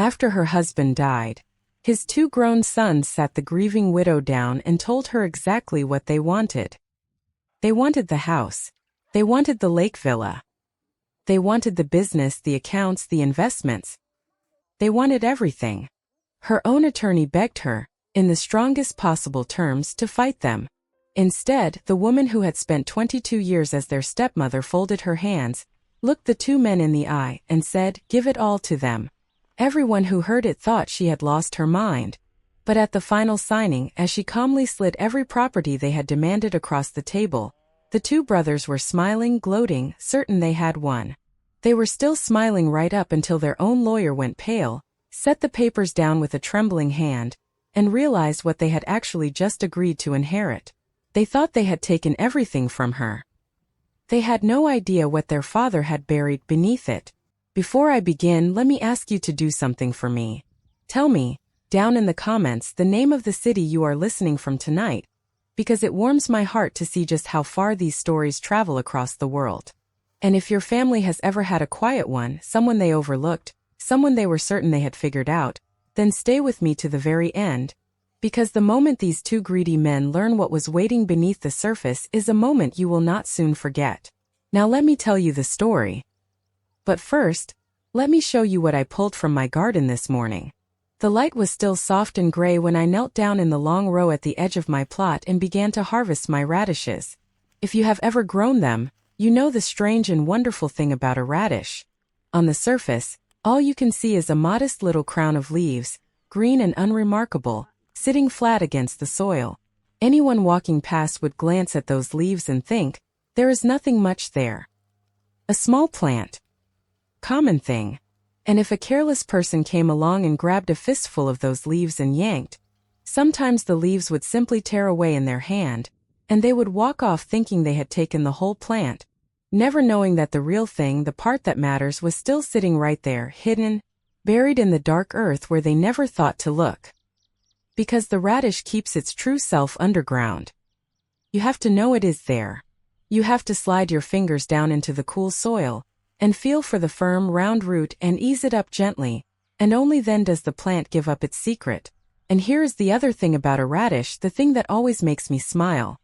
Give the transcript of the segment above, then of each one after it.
After her husband died, his two grown sons sat the grieving widow down and told her exactly what they wanted. They wanted the house. They wanted the lake villa. They wanted the business, the accounts, the investments. They wanted everything. Her own attorney begged her, in the strongest possible terms, to fight them. Instead, the woman who had spent 22 years as their stepmother folded her hands, looked the two men in the eye, and said, "Give it all to them." Everyone who heard it thought she had lost her mind. But at the final signing, as she calmly slid every property they had demanded across the table, the two brothers were smiling, gloating, certain they had won. They were still smiling right up until their own lawyer went pale, set the papers down with a trembling hand, and realized what they had actually just agreed to inherit. They thought they had taken everything from her. They had no idea what their father had buried beneath it. Before I begin, let me ask you to do something for me. Tell me, down in the comments, the name of the city you are listening from tonight, because it warms my heart to see just how far these stories travel across the world. And if your family has ever had a quiet one, someone they overlooked, someone they were certain they had figured out, then stay with me to the very end, because the moment these two greedy men learn what was waiting beneath the surface is a moment you will not soon forget. Now let me tell you the story. But first, let me show you what I pulled from my garden this morning. The light was still soft and gray when I knelt down in the long row at the edge of my plot and began to harvest my radishes. If you have ever grown them, you know the strange and wonderful thing about a radish. On the surface, all you can see is a modest little crown of leaves, green and unremarkable, sitting flat against the soil. Anyone walking past would glance at those leaves and think, there is nothing much there. A small plant. Common thing. And if a careless person came along and grabbed a fistful of those leaves and yanked, sometimes the leaves would simply tear away in their hand, and they would walk off thinking they had taken the whole plant, never knowing that the real thing, the part that matters, was still sitting right there, hidden, buried in the dark earth where they never thought to look. Because the radish keeps its true self underground. You have to know it is there. You have to slide your fingers down into the cool soil, and feel for the firm, round root and ease it up gently, and only then does the plant give up its secret. And here is the other thing about a radish, the thing that always makes me smile.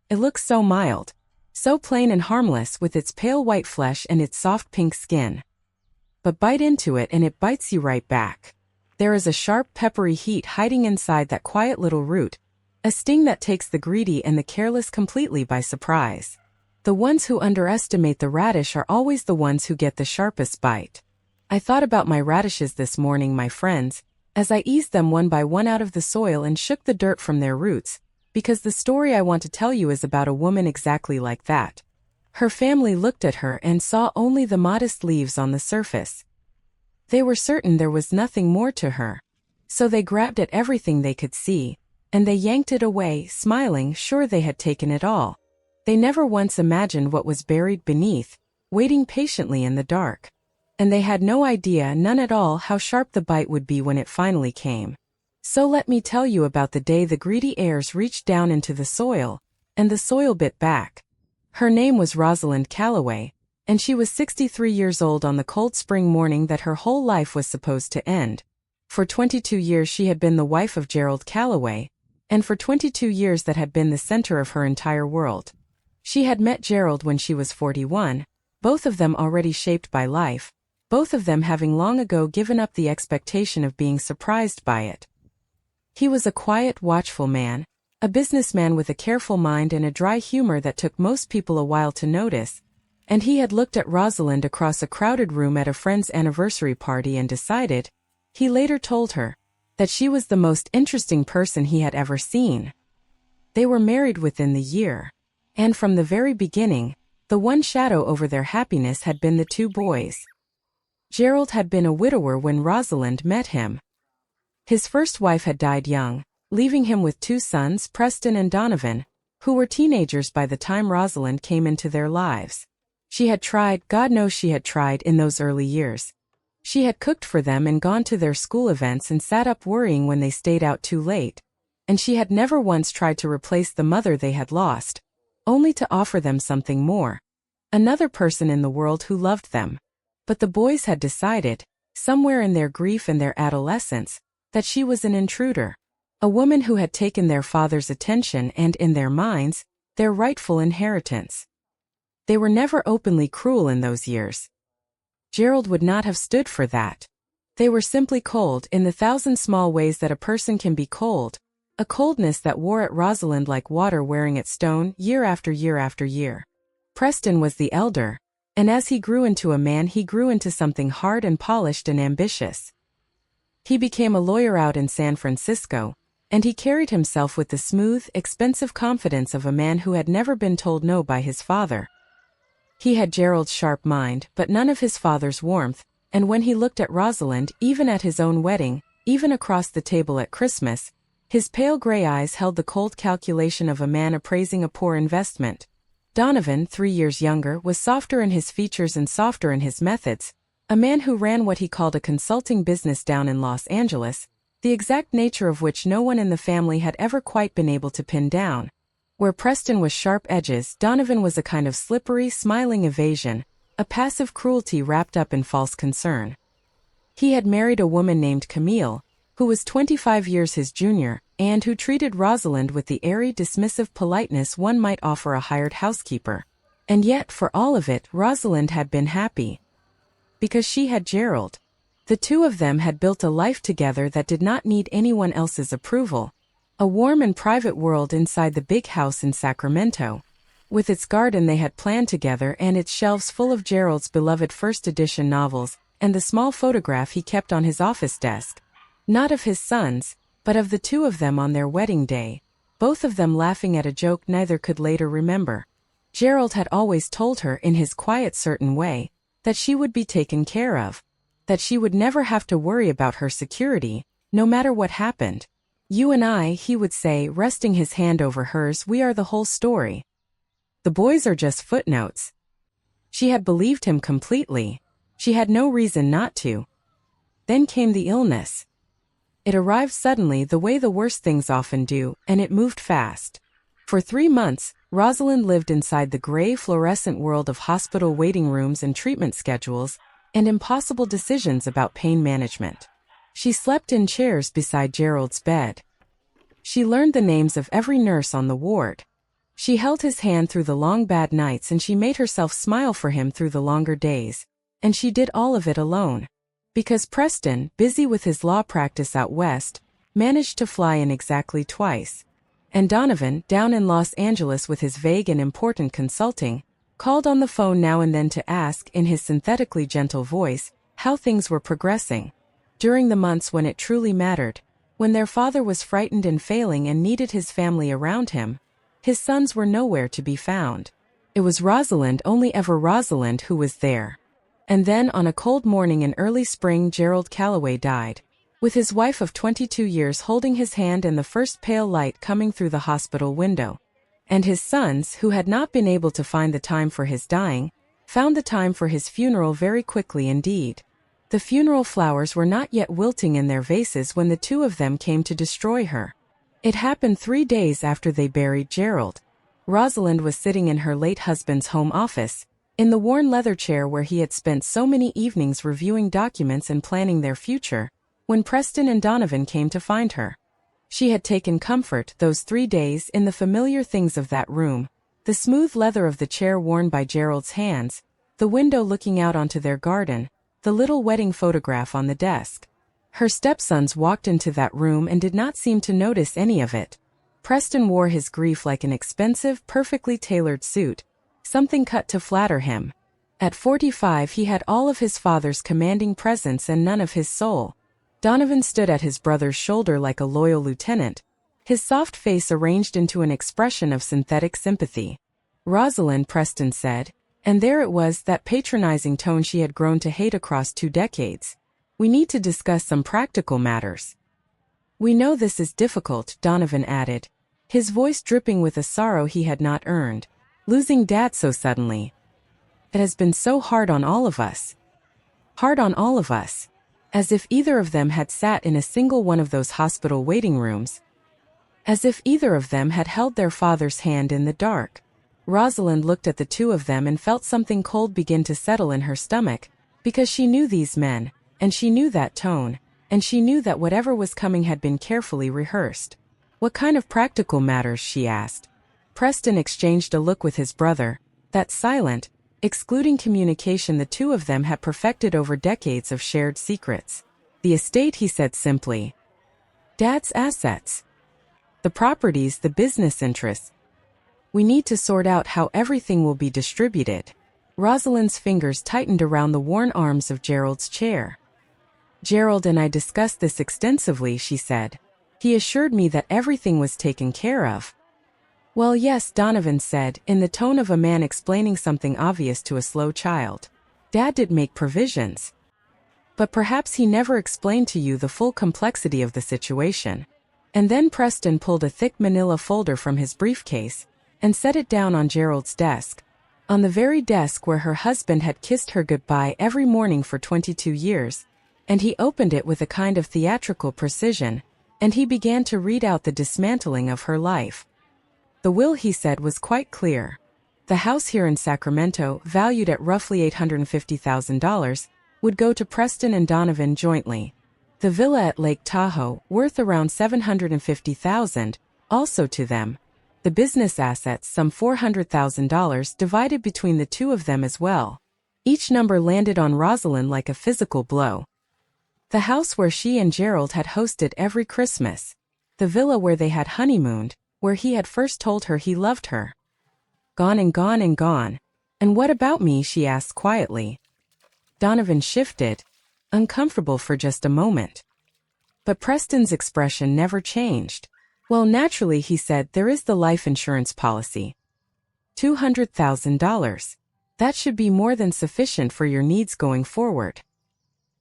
It looks so mild, so plain and harmless with its pale white flesh and its soft pink skin. But bite into it and it bites you right back. There is a sharp, peppery heat hiding inside that quiet little root, a sting that takes the greedy and the careless completely by surprise. The ones who underestimate the radish are always the ones who get the sharpest bite. I thought about my radishes this morning, my friends, as I eased them one by one out of the soil and shook the dirt from their roots, because the story I want to tell you is about a woman exactly like that. Her family looked at her and saw only the modest leaves on the surface. They were certain there was nothing more to her. So they grabbed at everything they could see, and they yanked it away, smiling, sure they had taken it all. They never once imagined what was buried beneath, waiting patiently in the dark. And they had no idea, none at all, how sharp the bite would be when it finally came. So let me tell you about the day the greedy heirs reached down into the soil, and the soil bit back. Her name was Rosalind Calloway, and she was 63 years old on the cold spring morning that her whole life was supposed to end. For 22 years she had been the wife of Gerald Calloway, and for 22 years that had been the center of her entire world. She had met Gerald when she was 41, both of them already shaped by life, both of them having long ago given up the expectation of being surprised by it. He was a quiet, watchful man, a businessman with a careful mind and a dry humor that took most people a while to notice, and he had looked at Rosalind across a crowded room at a friend's anniversary party and decided, he later told her, that she was the most interesting person he had ever seen. They were married within the year, and from the very beginning, the one shadow over their happiness had been the two boys. Gerald had been a widower when Rosalind met him. His first wife had died young, leaving him with two sons, Preston and Donovan, who were teenagers by the time Rosalind came into their lives. She had tried, God knows she had tried, in those early years. She had cooked for them and gone to their school events and sat up worrying when they stayed out too late, and she had never once tried to replace the mother they had lost, only to offer them something more, another person in the world who loved them. But the boys had decided, somewhere in their grief and their adolescence, that she was an intruder. A woman who had taken their father's attention and, in their minds, their rightful inheritance. They were never openly cruel in those years. Gerald would not have stood for that. They were simply cold in the thousand small ways that a person can be cold, a coldness that wore at Rosalind like water wearing its stone year after year after year. Preston was the elder, and as he grew into a man he grew into something hard and polished and ambitious. He became a lawyer out in San Francisco, and he carried himself with the smooth, expensive confidence of a man who had never been told no by his father. He had Gerald's sharp mind, but none of his father's warmth, and when he looked at Rosalind, even at his own wedding, even across the table at Christmas, his pale gray eyes held the cold calculation of a man appraising a poor investment. Donovan, 3 years younger, was softer in his features and softer in his methods, a man who ran what he called a consulting business down in Los Angeles, the exact nature of which no one in the family had ever quite been able to pin down. Where Preston was sharp edges, Donovan was a kind of slippery, smiling evasion, a passive cruelty wrapped up in false concern. He had married a woman named Camille, who was 25 years his junior, and who treated Rosalind with the airy, dismissive politeness one might offer a hired housekeeper. And yet, for all of it, Rosalind had been happy. Because she had Gerald. The two of them had built a life together that did not need anyone else's approval. A warm and private world inside the big house in Sacramento. With its garden they had planned together and its shelves full of Gerald's beloved first edition novels, and the small photograph he kept on his office desk. Not of his sons, but of the two of them on their wedding day, both of them laughing at a joke neither could later remember. Gerald had always told her in his quiet certain way, that she would be taken care of. That she would never have to worry about her security, no matter what happened. You and I, he would say, resting his hand over hers, we are the whole story. The boys are just footnotes. She had believed him completely. She had no reason not to. Then came the illness. It arrived suddenly the way the worst things often do, and it moved fast. For 3 months, Rosalind lived inside the gray fluorescent world of hospital waiting rooms and treatment schedules, and impossible decisions about pain management. She slept in chairs beside Gerald's bed. She learned the names of every nurse on the ward. She held his hand through the long bad nights and she made herself smile for him through the longer days. And she did all of it alone. Because Preston, busy with his law practice out west, managed to fly in exactly twice. And Donovan, down in Los Angeles with his vague and important consulting, called on the phone now and then to ask, in his synthetically gentle voice, how things were progressing. During the months when it truly mattered, when their father was frightened and failing and needed his family around him, his sons were nowhere to be found. It was Rosalind, only ever Rosalind, who was there. And then on a cold morning in early spring Gerald Calloway died, with his wife of 22 years holding his hand and the first pale light coming through the hospital window. And his sons, who had not been able to find the time for his dying, found the time for his funeral very quickly indeed. The funeral flowers were not yet wilting in their vases when the two of them came to destroy her. It happened 3 days after they buried Gerald. Rosalind was sitting in her late husband's home office, in the worn leather chair where he had spent so many evenings reviewing documents and planning their future, when Preston and Donovan came to find her. She had taken comfort, those 3 days, in the familiar things of that room, the smooth leather of the chair worn by Gerald's hands, the window looking out onto their garden, the little wedding photograph on the desk. Her stepsons walked into that room and did not seem to notice any of it. Preston wore his grief like an expensive, perfectly tailored suit, something cut to flatter him. At 45 he had all of his father's commanding presence and none of his soul. Donovan stood at his brother's shoulder like a loyal lieutenant, his soft face arranged into an expression of synthetic sympathy. Rosalind, Preston said, and there it was, that patronizing tone she had grown to hate across 2 decades. We need to discuss some practical matters. We know this is difficult, Donovan added, his voice dripping with a sorrow he had not earned. Losing Dad so suddenly. It has been so hard on all of us. Hard on all of us. As if either of them had sat in a single one of those hospital waiting rooms. As if either of them had held their father's hand in the dark. Rosalind looked at the two of them and felt something cold begin to settle in her stomach, because she knew these men, and she knew that tone, and she knew that whatever was coming had been carefully rehearsed. "What kind of practical matters?" she asked. Preston exchanged a look with his brother, that silent, excluding communication the two of them had perfected over decades of shared secrets. "The estate," he said simply. "Dad's assets. The properties, the business interests. We need to sort out how everything will be distributed." Rosalind's fingers tightened around the worn arms of Gerald's chair. "Gerald and I discussed this extensively," she said. "He assured me that everything was taken care of." "Well, yes," Donovan said, in the tone of a man explaining something obvious to a slow child. "Dad did make provisions. But perhaps he never explained to you the full complexity of the situation." And then Preston pulled a thick manila folder from his briefcase and set it down on Gerald's desk, on the very desk where her husband had kissed her goodbye every morning for 22 years, and he opened it with a kind of theatrical precision, and he began to read out the dismantling of her life. The will, he said, was quite clear. The house here in Sacramento, valued at roughly $850,000, would go to Preston and Donovan jointly. The villa at Lake Tahoe, worth around $750,000, also to them. The business assets, some $400,000, divided between the two of them as well. Each number landed on Rosalind like a physical blow. The house where she and Gerald had hosted every Christmas. The villa where they had honeymooned, where he had first told her he loved her. Gone and gone and gone. "And what about me?" she asked quietly. Donovan shifted, uncomfortable for just a moment. But Preston's expression never changed. "Well, naturally," he said, "there is the life insurance policy. $200,000. That should be more than sufficient for your needs going forward."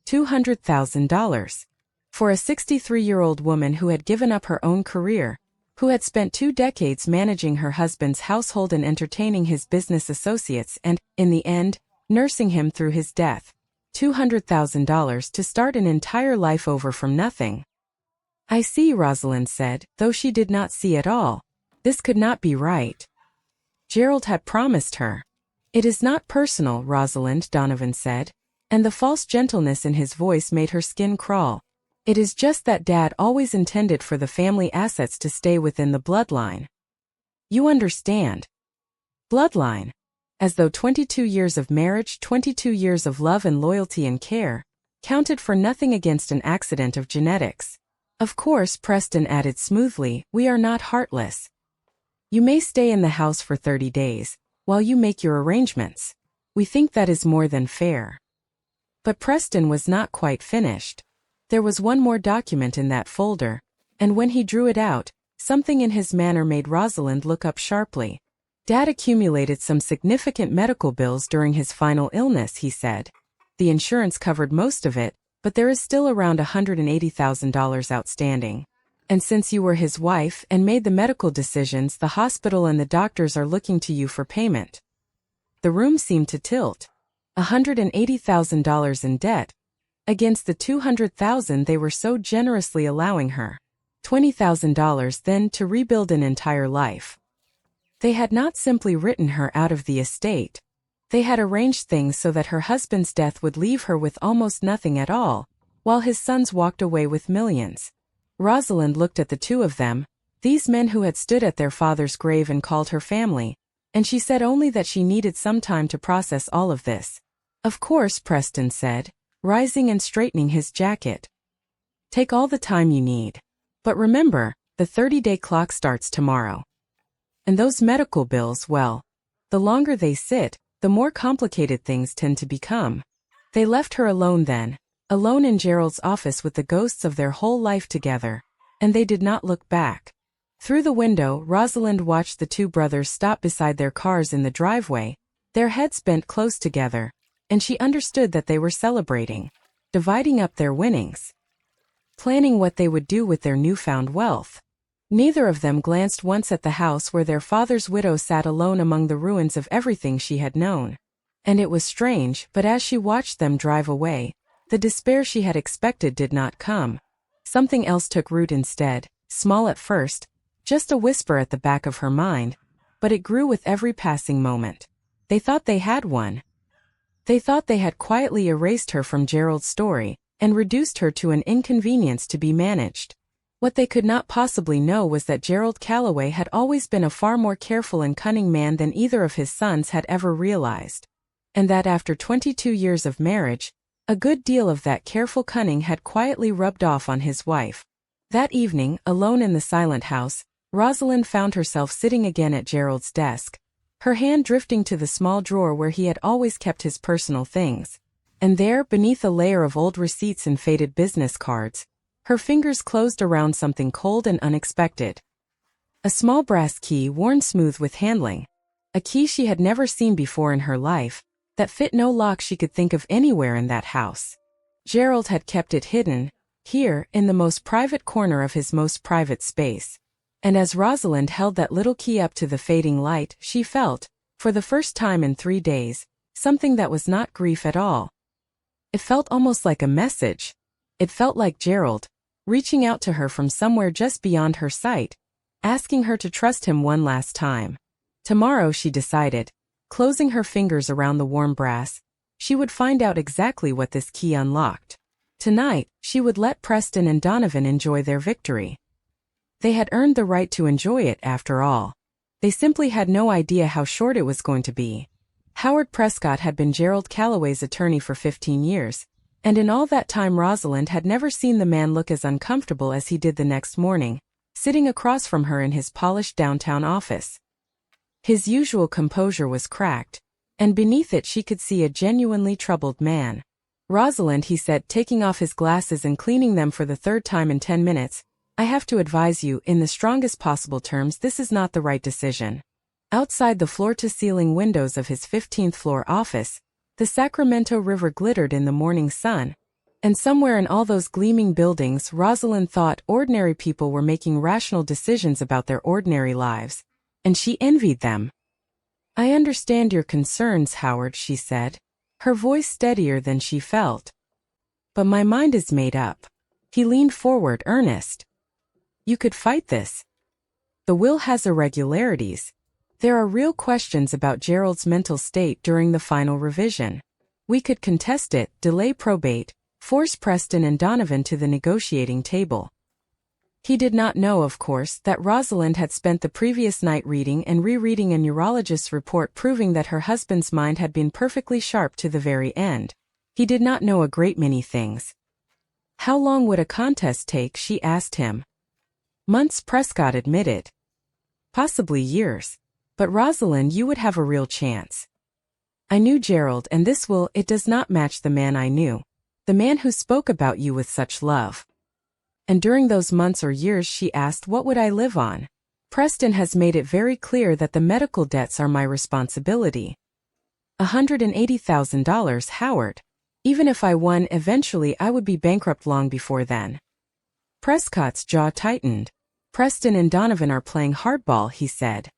$200,000. For a 63-year-old woman who had given up her own career, who had spent 2 decades managing her husband's household and entertaining his business associates and, in the end, nursing him through his death. $200,000 to start an entire life over from nothing. "I see," Rosalind said, though she did not see at all. This could not be right. Gerald had promised her. "It is not personal, Rosalind," Donovan said, and the false gentleness in his voice made her skin crawl. "It is just that Dad always intended for the family assets to stay within the bloodline. You understand? Bloodline. As though 22 years of marriage, 22 years of love and loyalty and care, counted for nothing against an accident of genetics. Of course," Preston added smoothly, "we are not heartless. You may stay in the house for 30 days, while you make your arrangements. We think that is more than fair." But Preston was not quite finished. There was one more document in that folder, and when he drew it out, something in his manner made Rosalind look up sharply. "Dad accumulated some significant medical bills during his final illness," he said. "The insurance covered most of it, but there is still around $180,000 outstanding. And since you were his wife and made the medical decisions, the hospital and the doctors are looking to you for payment." The room seemed to tilt. $180,000 in debt, against the $200,000 they were so generously allowing her. $20,000 then to rebuild an entire life. They had not simply written her out of the estate. They had arranged things so that her husband's death would leave her with almost nothing at all, while his sons walked away with millions. Rosalind looked at the two of them, these men who had stood at their father's grave and called her family, and she said only that she needed some time to process all of this. "Of course," Preston said, rising and straightening his jacket. "Take all the time you need. But remember, the 30-day clock starts tomorrow. And those medical bills, well, the longer they sit, the more complicated things tend to become." They left her alone then, alone in Gerald's office with the ghosts of their whole life together, and they did not look back. Through the window, Rosalind watched the two brothers stop beside their cars in the driveway, their heads bent close together, and she understood that they were celebrating, dividing up their winnings, planning what they would do with their newfound wealth. Neither of them glanced once at the house where their father's widow sat alone among the ruins of everything she had known. And it was strange, but as she watched them drive away, the despair she had expected did not come. Something else took root instead, small at first, just a whisper at the back of her mind, but it grew with every passing moment. They thought they had won. They thought they had quietly erased her from Gerald's story, and reduced her to an inconvenience to be managed. What they could not possibly know was that Gerald Calloway had always been a far more careful and cunning man than either of his sons had ever realized. And that after 22 years of marriage, a good deal of that careful cunning had quietly rubbed off on his wife. That evening, alone in the silent house, Rosalind found herself sitting again at Gerald's desk, her hand drifting to the small drawer where he had always kept his personal things. And there, beneath a layer of old receipts and faded business cards, her fingers closed around something cold and unexpected. A small brass key worn smooth with handling. A key she had never seen before in her life, that fit no lock she could think of anywhere in that house. Gerald had kept it hidden, here, in the most private corner of his most private space. And as Rosalind held that little key up to the fading light, she felt, for the first time in 3 days, something that was not grief at all. It felt almost like a message. It felt like Gerald, reaching out to her from somewhere just beyond her sight, asking her to trust him one last time. Tomorrow, she decided, closing her fingers around the warm brass, she would find out exactly what this key unlocked. Tonight, she would let Preston and Donovan enjoy their victory. They had earned the right to enjoy it after all. They simply had no idea how short it was going to be. Howard Prescott had been Gerald Calloway's attorney for 15 years, and in all that time Rosalind had never seen the man look as uncomfortable as he did the next morning, sitting across from her in his polished downtown office. His usual composure was cracked, and beneath it she could see a genuinely troubled man. "Rosalind," he said, taking off his glasses and cleaning them for the 3rd time in 10 minutes, "I have to advise you, in the strongest possible terms, this is not the right decision." Outside the floor-to-ceiling windows of his 15th-floor office, the Sacramento River glittered in the morning sun, and somewhere in all those gleaming buildings Rosalind thought ordinary people were making rational decisions about their ordinary lives, and she envied them. "I understand your concerns, Howard," she said, her voice steadier than she felt. "But my mind is made up." He leaned forward, earnest. "You could fight this. The will has irregularities. There are real questions about Gerald's mental state during the final revision. We could contest it, delay probate, force Preston and Donovan to the negotiating table." He did not know, of course, that Rosalind had spent the previous night reading and rereading a neurologist's report proving that her husband's mind had been perfectly sharp to the very end. He did not know a great many things. How long would a contest take, she asked him. Months, Prescott admitted. Possibly years. But Rosalind, you would have a real chance. I knew Gerald, and this will, it does not match the man I knew. The man who spoke about you with such love. And during those months or years, she asked, what would I live on? Preston has made it very clear that the medical debts are my responsibility. $180,000, Howard. Even if I won, eventually I would be bankrupt long before then. Prescott's jaw tightened. Preston and Donovan are playing hardball, he said.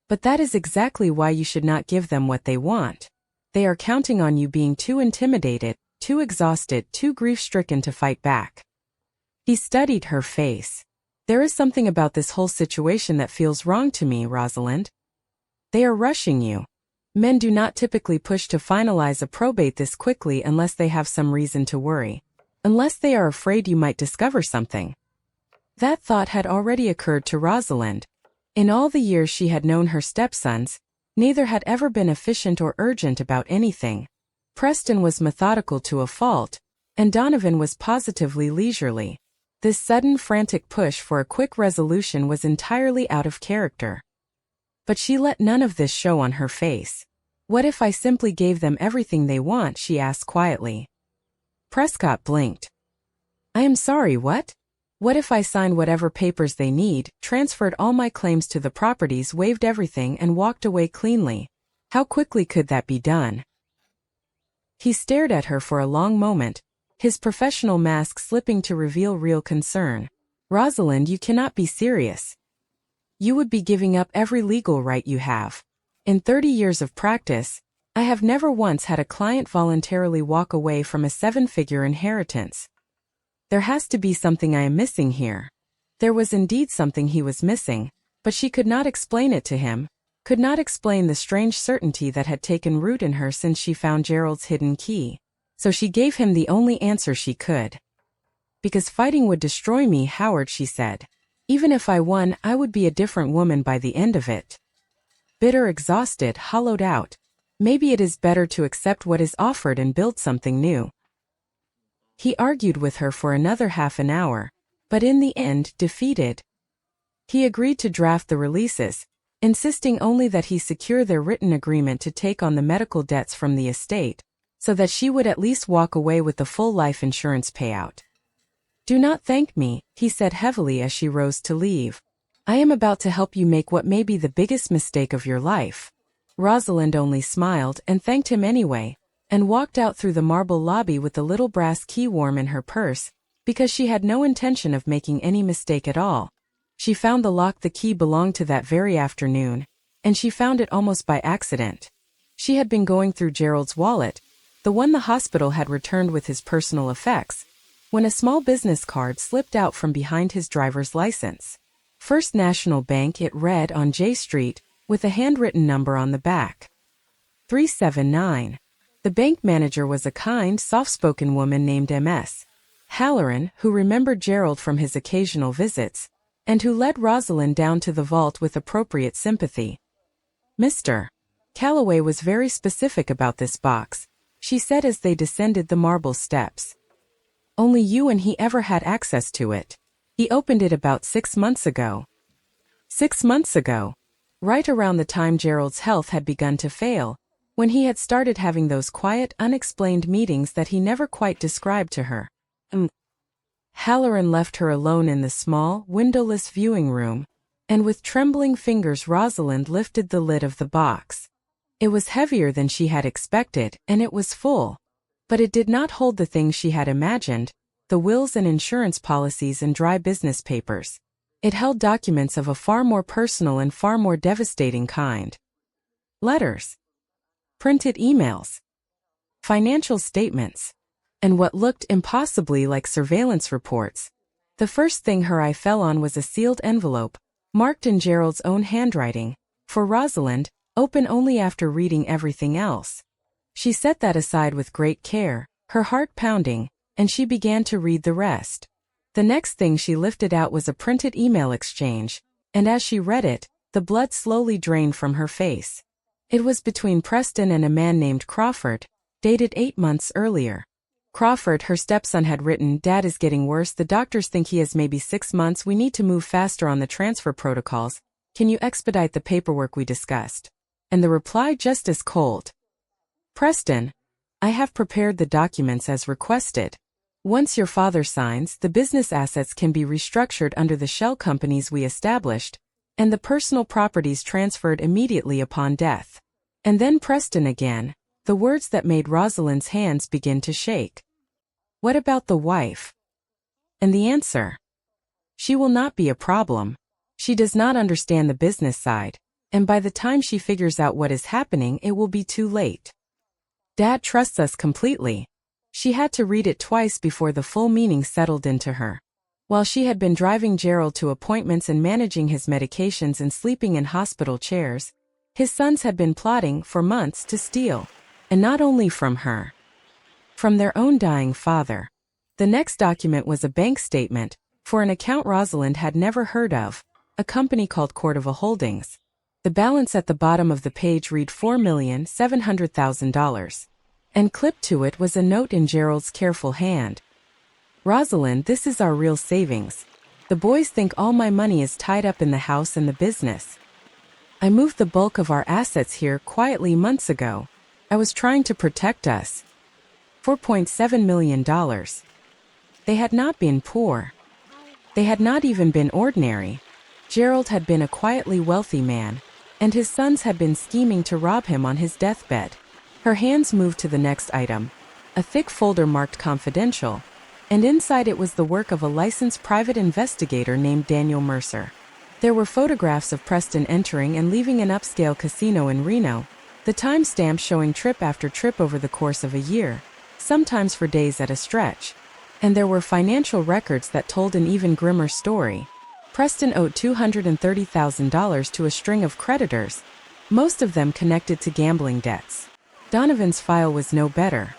But that is exactly why you should not give them what they want. They are counting on you being too intimidated, too exhausted, too grief-stricken to fight back. He studied her face. There is something about this whole situation that feels wrong to me, Rosalind. They are rushing you. Men do not typically push to finalize a probate this quickly unless they have some reason to worry. Unless they are afraid you might discover something. That thought had already occurred to Rosalind. In all the years she had known her stepsons, neither had ever been efficient or urgent about anything. Preston was methodical to a fault, and Donovan was positively leisurely. This sudden frantic push for a quick resolution was entirely out of character. But she let none of this show on her face. What if I simply gave them everything they want, she asked quietly. Prescott blinked. I am sorry, what? What if I signed whatever papers they need, transferred all my claims to the properties, waived everything, and walked away cleanly? How quickly could that be done? He stared at her for a long moment, his professional mask slipping to reveal real concern. Rosalind, you cannot be serious. You would be giving up every legal right you have. In 30 years of practice, I have never once had a client voluntarily walk away from a 7-figure inheritance. There has to be something I am missing here. There was indeed something he was missing, but she could not explain it to him, could not explain the strange certainty that had taken root in her since she found Gerald's hidden key. So she gave him the only answer she could. Because fighting would destroy me, Howard, she said. Even if I won, I would be a different woman by the end of it. Bitter, exhausted, hollowed out. Maybe it is better to accept what is offered and build something new. He argued with her for another half an hour, but in the end, defeated. He agreed to draft the releases, insisting only that he secure their written agreement to take on the medical debts from the estate, so that she would at least walk away with the full life insurance payout. Do not thank me, he said heavily as she rose to leave. I am about to help you make what may be the biggest mistake of your life. Rosalind only smiled and thanked him anyway, and walked out through the marble lobby with the little brass key warm in her purse, because she had no intention of making any mistake at all. She found the lock the key belonged to that very afternoon, and she found it almost by accident. She had been going through Gerald's wallet, the one the hospital had returned with his personal effects, when a small business card slipped out from behind his driver's license. First National Bank, it read, on J Street, with a handwritten number on the back. 379. The bank manager was a kind, soft-spoken woman named Ms. Halloran, who remembered Gerald from his occasional visits, and who led Rosalind down to the vault with appropriate sympathy. Mr. Calloway was very specific about this box, she said as they descended the marble steps. Only you and he ever had access to it. He opened it about 6 months ago. 6 months ago. Right around the time Gerald's health had begun to fail, when he had started having those quiet, unexplained meetings that he never quite described to her. Halloran left her alone in the small, windowless viewing room, and with trembling fingers Rosalind lifted the lid of the box. It was heavier than she had expected, and it was full. But it did not hold the things she had imagined, the wills and insurance policies and dry business papers. It held documents of a far more personal and far more devastating kind. Letters. Printed emails. Financial statements. And what looked impossibly like surveillance reports. The first thing her eye fell on was a sealed envelope, marked in Gerald's own handwriting, for Rosalind, open only after reading everything else. She set that aside with great care, her heart pounding, and she began to read the rest. The next thing she lifted out was a printed email exchange, and as she read it, the blood slowly drained from her face. It was between Preston and a man named Crawford, dated 8 months earlier. Crawford, her stepson, had written, "Dad is getting worse, the doctors think he has maybe 6 months, we need to move faster on the transfer protocols, can you expedite the paperwork we discussed?" And the reply just as cold. Preston, I have prepared the documents as requested. Once your father signs, the business assets can be restructured under the shell companies we established, and the personal properties transferred immediately upon death. And then Preston again, the words that made Rosalind's hands begin to shake. What about the wife? And the answer? She will not be a problem. She does not understand the business side, and by the time she figures out what is happening, it will be too late. Dad trusts us completely. She had to read it twice before the full meaning settled into her. While she had been driving Gerald to appointments and managing his medications and sleeping in hospital chairs, his sons had been plotting for months to steal, and not only from her. From their own dying father. The next document was a bank statement, for an account Rosalind had never heard of, a company called Cordova Holdings. The balance at the bottom of the page read $4,700,000. And clipped to it was a note in Gerald's careful hand. Rosalind, this is our real savings. The boys think all my money is tied up in the house and the business. I moved the bulk of our assets here quietly months ago. I was trying to protect us. $4.7 million. They had not been poor. They had not even been ordinary. Gerald had been a quietly wealthy man, and his sons had been scheming to rob him on his deathbed. Her hands moved to the next item, a thick folder marked confidential, and inside it was the work of a licensed private investigator named Daniel Mercer. There were photographs of Preston entering and leaving an upscale casino in Reno, the timestamp showing trip after trip over the course of a year, sometimes for days at a stretch. And there were financial records that told an even grimmer story. Preston owed $230,000 to a string of creditors, most of them connected to gambling debts. Donovan's file was no better.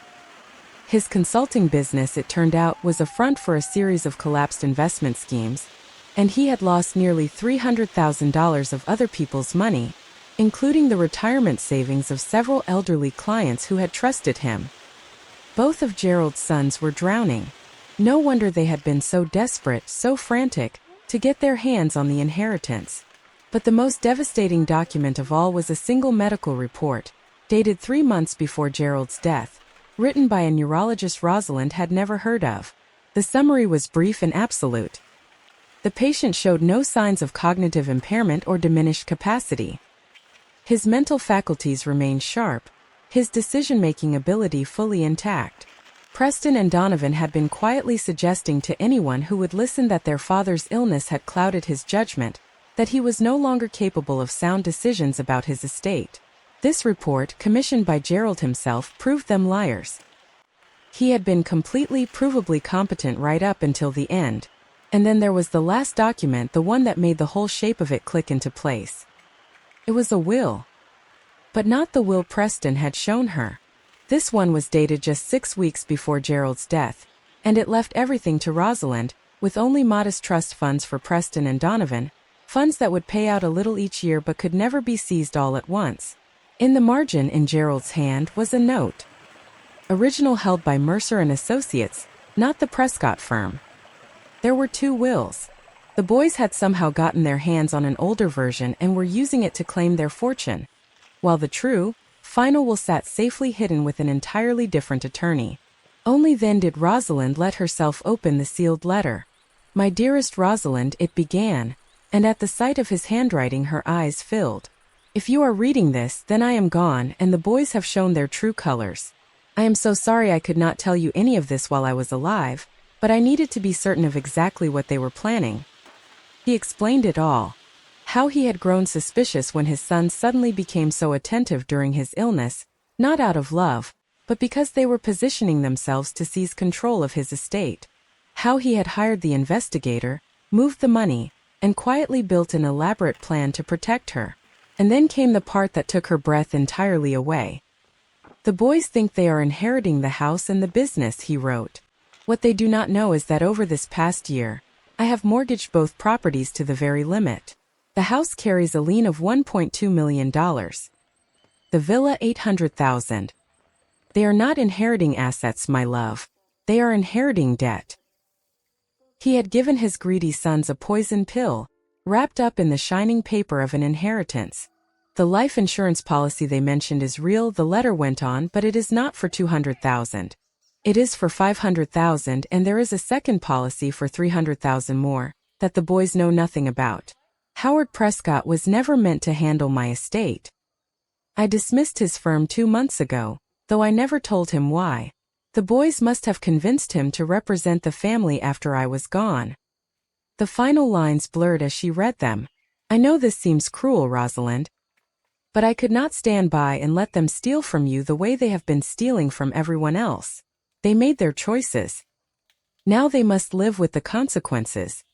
His consulting business, it turned out, was a front for a series of collapsed investment schemes, and he had lost nearly $300,000 of other people's money, including the retirement savings of several elderly clients who had trusted him. Both of Gerald's sons were drowning. No wonder they had been so desperate, so frantic, to get their hands on the inheritance. But the most devastating document of all was a single medical report, dated 3 months before Gerald's death, written by a neurologist Rosalind had never heard of. The summary was brief and absolute. The patient showed no signs of cognitive impairment or diminished capacity. His mental faculties remained sharp, his decision-making ability fully intact. Preston and Donovan had been quietly suggesting to anyone who would listen that their father's illness had clouded his judgment, that he was no longer capable of sound decisions about his estate. This report, commissioned by Gerald himself, proved them liars. He had been completely, provably competent right up until the end. And then there was the last document, the one that made the whole shape of it click into place. It was a will. But not the will Preston had shown her. This one was dated just 6 weeks before Gerald's death, and it left everything to Rosalind, with only modest trust funds for Preston and Donovan, funds that would pay out a little each year but could never be seized all at once. In the margin in Gerald's hand was a note. Original, held by Mercer and Associates, not the Prescott firm. There were 2 wills. The boys had somehow gotten their hands on an older version and were using it to claim their fortune, while the true, final will sat safely hidden with an entirely different attorney. Only then did Rosalind let herself open the sealed letter. "My dearest Rosalind," it began, and at the sight of his handwriting her eyes filled. "If you are reading this, then I am gone, and the boys have shown their true colors. I am so sorry I could not tell you any of this while I was alive, but I needed to be certain of exactly what they were planning." He explained it all. How he had grown suspicious when his sons suddenly became so attentive during his illness, not out of love, but because they were positioning themselves to seize control of his estate. How he had hired the investigator, moved the money, and quietly built an elaborate plan to protect her. And then came the part that took her breath entirely away. "The boys think they are inheriting the house and the business," he wrote. "What they do not know is that over this past year, I have mortgaged both properties to the very limit. The house carries a lien of $1.2 million. The villa $800,000. They are not inheriting assets, my love. They are inheriting debt." He had given his greedy sons a poison pill, wrapped up in the shining paper of an inheritance. "The life insurance policy they mentioned is real," the letter went on, "but it is not for $200,000. It is for $500,000, and there is a second policy for $300,000 more, that the boys know nothing about. Howard Prescott was never meant to handle my estate. I dismissed his firm 2 months ago, though I never told him why. The boys must have convinced him to represent the family after I was gone." The final lines blurred as she read them. "I know this seems cruel, Rosalind, but I could not stand by and let them steal from you the way they have been stealing from everyone else. They made their choices. Now they must live with the consequences.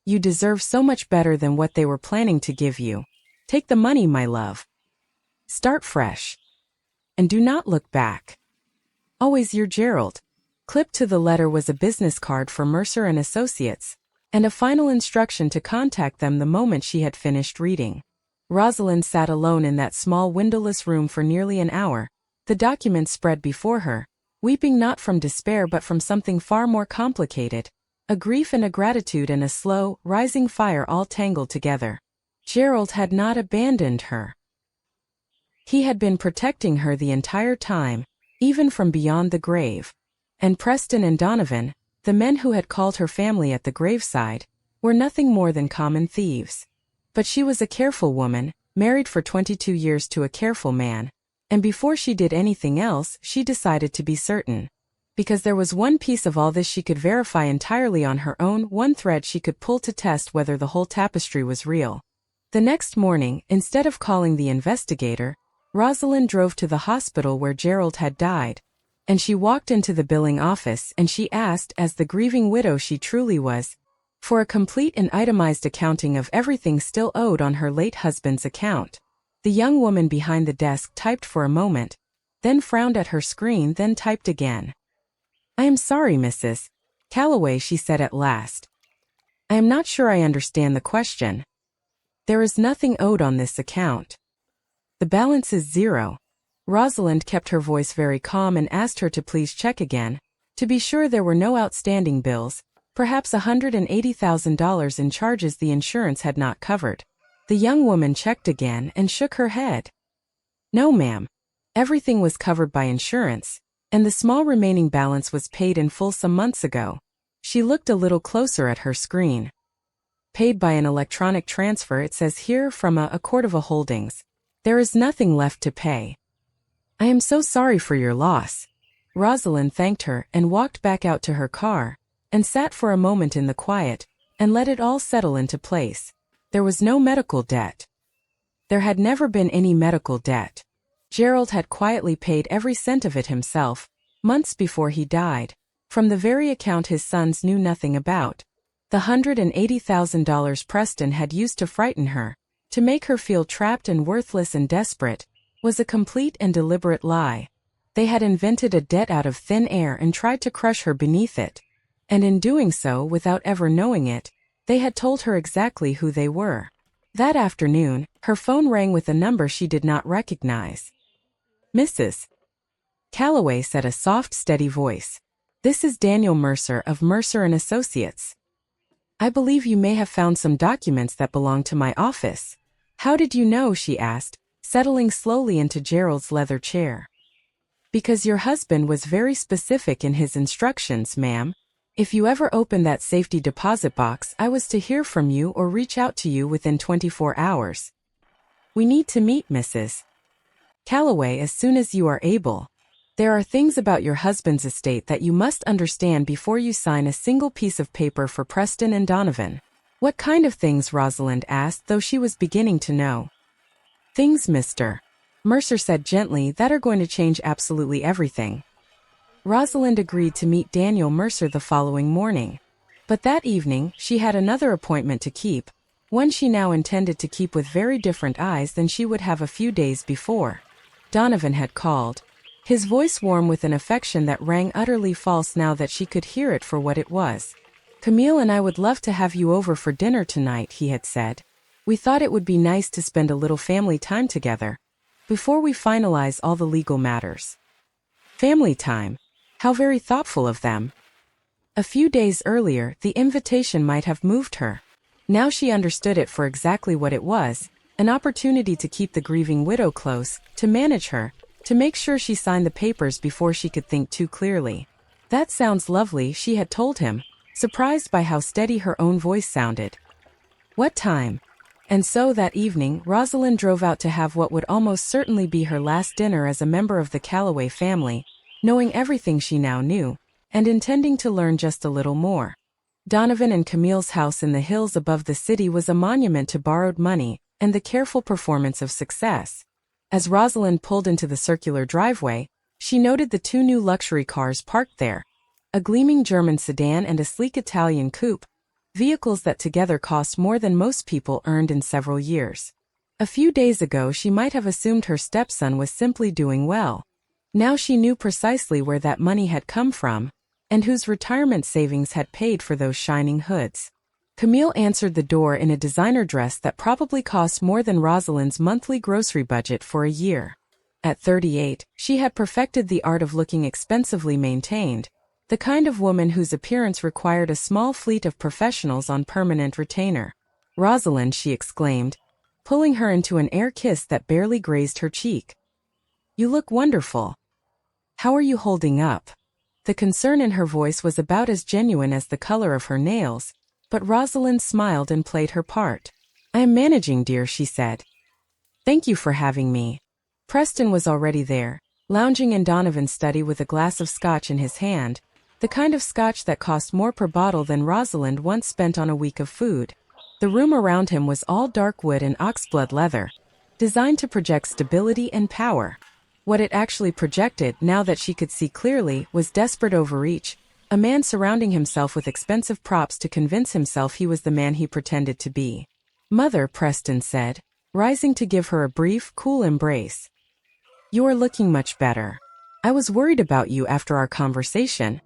You deserve so much better than what they were planning to give you. Take the money, my love. Start fresh. And do not look back. Always your Gerald." Clipped to the letter was a business card for Mercer and Associates, and a final instruction to contact them the moment she had finished reading. Rosalind sat alone in that small windowless room for nearly an hour, the documents spread before her, weeping not from despair but from something far more complicated, a grief and a gratitude and a slow, rising fire all tangled together. Gerald had not abandoned her. He had been protecting her the entire time, even from beyond the grave. And Preston and Donovan, the men who had called her family at the graveside, were nothing more than common thieves. But she was a careful woman, married for 22 years to a careful man, and before she did anything else, she decided to be certain. Because there was one piece of all this she could verify entirely on her own, one thread she could pull to test whether the whole tapestry was real. The next morning, instead of calling the investigator, Rosalind drove to the hospital where Gerald had died, and she walked into the billing office and she asked, as the grieving widow she truly was, for a complete and itemized accounting of everything still owed on her late husband's account. The young woman behind the desk typed for a moment, then frowned at her screen, then typed again. I am sorry, Mrs. Calloway, she said at last. I am not sure I understand the question. There is nothing owed on this account. The balance is zero. Rosalind kept her voice very calm and asked her to please check again, to be sure there were no outstanding bills, perhaps $180,000 in charges the insurance had not covered. The young woman checked again and shook her head. No, ma'am. Everything was covered by insurance, and the small remaining balance was paid in full some months ago. She looked a little closer at her screen. Paid by an electronic transfer, it says here, from a Cordova Holdings. There is nothing left to pay. I am so sorry for your loss. Rosalind thanked her and walked back out to her car, and sat for a moment in the quiet, and let it all settle into place. There was no medical debt. There had never been any medical debt. Gerald had quietly paid every cent of it himself, months before he died, from the very account his sons knew nothing about. The $180,000 Preston had used to frighten her, to make her feel trapped and worthless and desperate, was a complete and deliberate lie. They had invented a debt out of thin air and tried to crush her beneath it. And in doing so, without ever knowing it, they had told her exactly who they were. That afternoon, her phone rang with a number she did not recognize. Mrs. Calloway, said a soft, steady voice. This is Daniel Mercer of Mercer & Associates. I believe you may have found some documents that belong to my office. How did you know? She asked, settling slowly into Gerald's leather chair. Because your husband was very specific in his instructions, ma'am. If you ever opened that safety deposit box, I was to hear from you or reach out to you within 24 hours. We need to meet, Mrs. Calloway, as soon as you are able. There are things about your husband's estate that you must understand before you sign a single piece of paper for Preston and Donovan. What kind of things? Rosalind asked, though she was beginning to know. Things, Mr. Mercer said gently, that are going to change absolutely everything. Rosalind agreed to meet Daniel Mercer the following morning. But that evening, she had another appointment to keep, one she now intended to keep with very different eyes than she would have a few days before. Donovan had called, his voice warm with an affection that rang utterly false now that she could hear it for what it was. Camille and I would love to have you over for dinner tonight, he had said. We thought it would be nice to spend a little family time together, before we finalize all the legal matters. Family time. How very thoughtful of them. A few days earlier, the invitation might have moved her. Now she understood it for exactly what it was, an opportunity to keep the grieving widow close, to manage her, to make sure she signed the papers before she could think too clearly. That sounds lovely, she had told him, surprised by how steady her own voice sounded. What time? And so that evening, Rosalind drove out to have what would almost certainly be her last dinner as a member of the Calloway family, knowing everything she now knew, and intending to learn just a little more. Donovan and Camille's house in the hills above the city was a monument to borrowed money and the careful performance of success. As Rosalind pulled into the circular driveway, she noted the two new luxury cars parked there, a gleaming German sedan and a sleek Italian coupe, vehicles that together cost more than most people earned in several years. A few days ago she might have assumed her stepson was simply doing well. Now she knew precisely where that money had come from, and whose retirement savings had paid for those shining hoods. Camille answered the door in a designer dress that probably cost more than Rosalind's monthly grocery budget for a year. At 38, she had perfected the art of looking expensively maintained, the kind of woman whose appearance required a small fleet of professionals on permanent retainer. Rosalind, she exclaimed, pulling her into an air kiss that barely grazed her cheek. You look wonderful. How are you holding up? The concern in her voice was about as genuine as the color of her nails, but Rosalind smiled and played her part. I am managing, dear, she said. Thank you for having me. Preston was already there, lounging in Donovan's study with a glass of scotch in his hand, the kind of scotch that cost more per bottle than Rosalind once spent on a week of food. The room around him was all dark wood and oxblood leather, designed to project stability and power. What it actually projected, now that she could see clearly, was desperate overreach, a man surrounding himself with expensive props to convince himself he was the man he pretended to be. Mother, Preston said, rising to give her a brief, cool embrace. You are looking much better. I was worried about you after our conversation.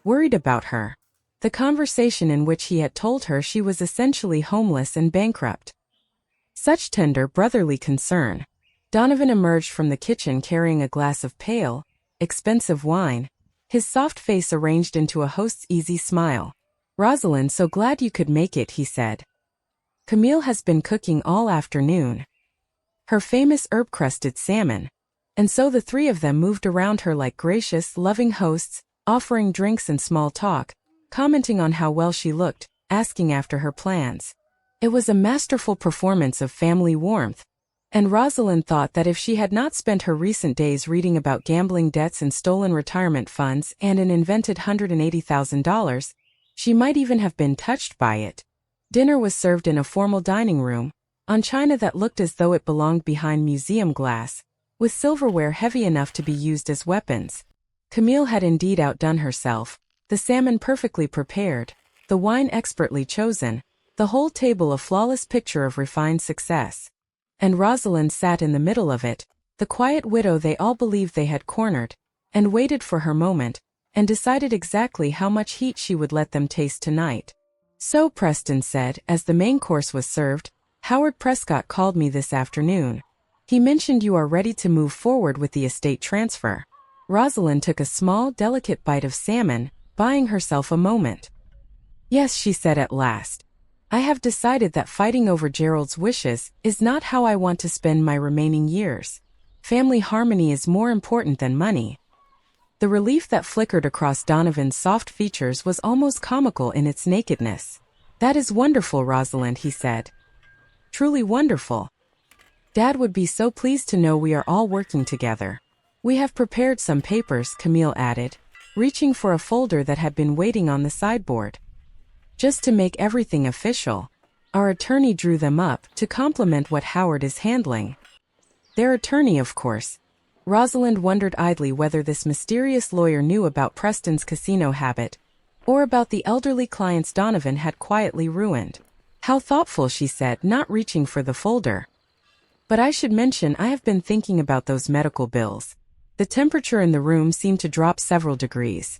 worried about her. The conversation in which he had told her she was essentially homeless and bankrupt. Such tender brotherly concern. Donovan emerged from the kitchen carrying a glass of pale, expensive wine, his soft face arranged into a host's easy smile. "Rosalind, so glad you could make it," he said. "Camille has been cooking all afternoon. Her famous herb-crusted salmon." And so the three of them moved around her like gracious, loving hosts, offering drinks and small talk, commenting on how well she looked, asking after her plans. It was a masterful performance of family warmth, and Rosalind thought that if she had not spent her recent days reading about gambling debts and stolen retirement funds and an invented $180,000, she might even have been touched by it. Dinner was served in a formal dining room, on china that looked as though it belonged behind museum glass, with silverware heavy enough to be used as weapons. Camille had indeed outdone herself, the salmon perfectly prepared, the wine expertly chosen, the whole table a flawless picture of refined success. And Rosalind sat in the middle of it, the quiet widow they all believed they had cornered, and waited for her moment, and decided exactly how much heat she would let them taste tonight. "So," Preston said, as the main course was served, "Howard Prescott called me this afternoon. He mentioned you are ready to move forward with the estate transfer." Rosalind took a small, delicate bite of salmon, buying herself a moment. "Yes," she said at last. "I have decided that fighting over Gerald's wishes is not how I want to spend my remaining years. Family harmony is more important than money." The relief that flickered across Donovan's soft features was almost comical in its nakedness. "That is wonderful, Rosalind," he said. "Truly wonderful. Dad would be so pleased to know we are all working together. We have prepared some papers," Camille added, reaching for a folder that had been waiting on the sideboard. "Just to make everything official. Our attorney drew them up to complement what Howard is handling." Their attorney, of course. Rosalind wondered idly whether this mysterious lawyer knew about Preston's casino habit, or about the elderly clients Donovan had quietly ruined. "How thoughtful," she said, not reaching for the folder. "But I should mention I have been thinking about those medical bills." The temperature in the room seemed to drop several degrees.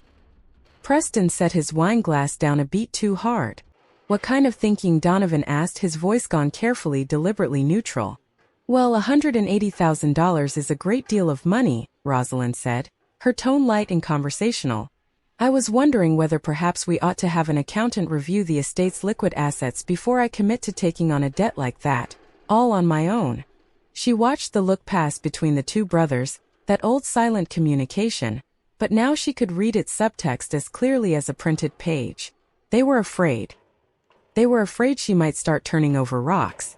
Preston set his wine glass down a beat too hard. "What kind of thinking?" Donovan asked, his voice gone carefully, deliberately neutral. "Well, $180,000 is a great deal of money," Rosalind said, her tone light and conversational. "I was wondering whether perhaps we ought to have an accountant review the estate's liquid assets before I commit to taking on a debt like that, all on my own." She watched the look pass between the two brothers, that old silent communication, but now she could read its subtext as clearly as a printed page. They were afraid. They were afraid she might start turning over rocks.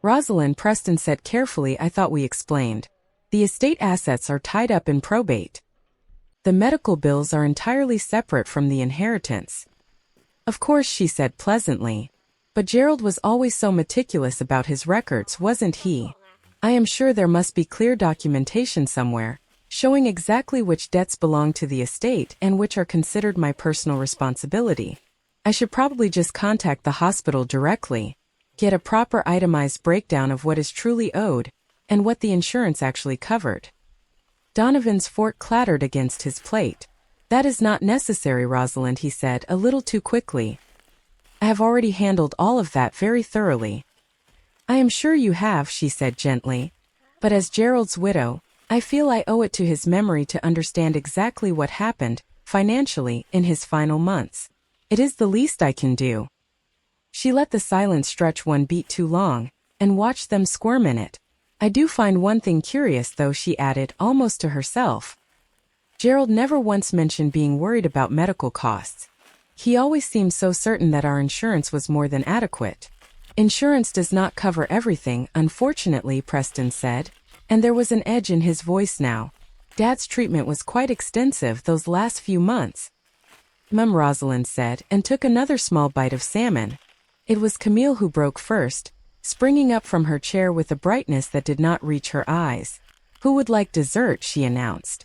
"Rosalind," Preston said carefully, "I thought we explained. The estate assets are tied up in probate. The medical bills are entirely separate from the inheritance." "Of course," she said pleasantly. "But Gerald was always so meticulous about his records, wasn't he? I am sure there must be clear documentation somewhere, showing exactly which debts belong to the estate and which are considered my personal responsibility. I should probably just contact the hospital directly, get a proper itemized breakdown of what is truly owed, and what the insurance actually covered." Donovan's fork clattered against his plate. "That is not necessary, Rosalind," he said, a little too quickly. "I have already handled all of that very thoroughly." "I am sure you have," she said gently. "But as Gerald's widow, I feel I owe it to his memory to understand exactly what happened, financially, in his final months. It is the least I can do." She let the silence stretch one beat too long, and watched them squirm in it. "I do find one thing curious, though," she added, almost to herself. "Gerald never once mentioned being worried about medical costs. He always seemed so certain that our insurance was more than adequate." "Insurance does not cover everything, unfortunately," Preston said, and there was an edge in his voice now. "Dad's treatment was quite extensive those last few months." Rosalind said, and took another small bite of salmon. It was Camille who broke first, springing up from her chair with a brightness that did not reach her eyes. "Who would like dessert?" she announced.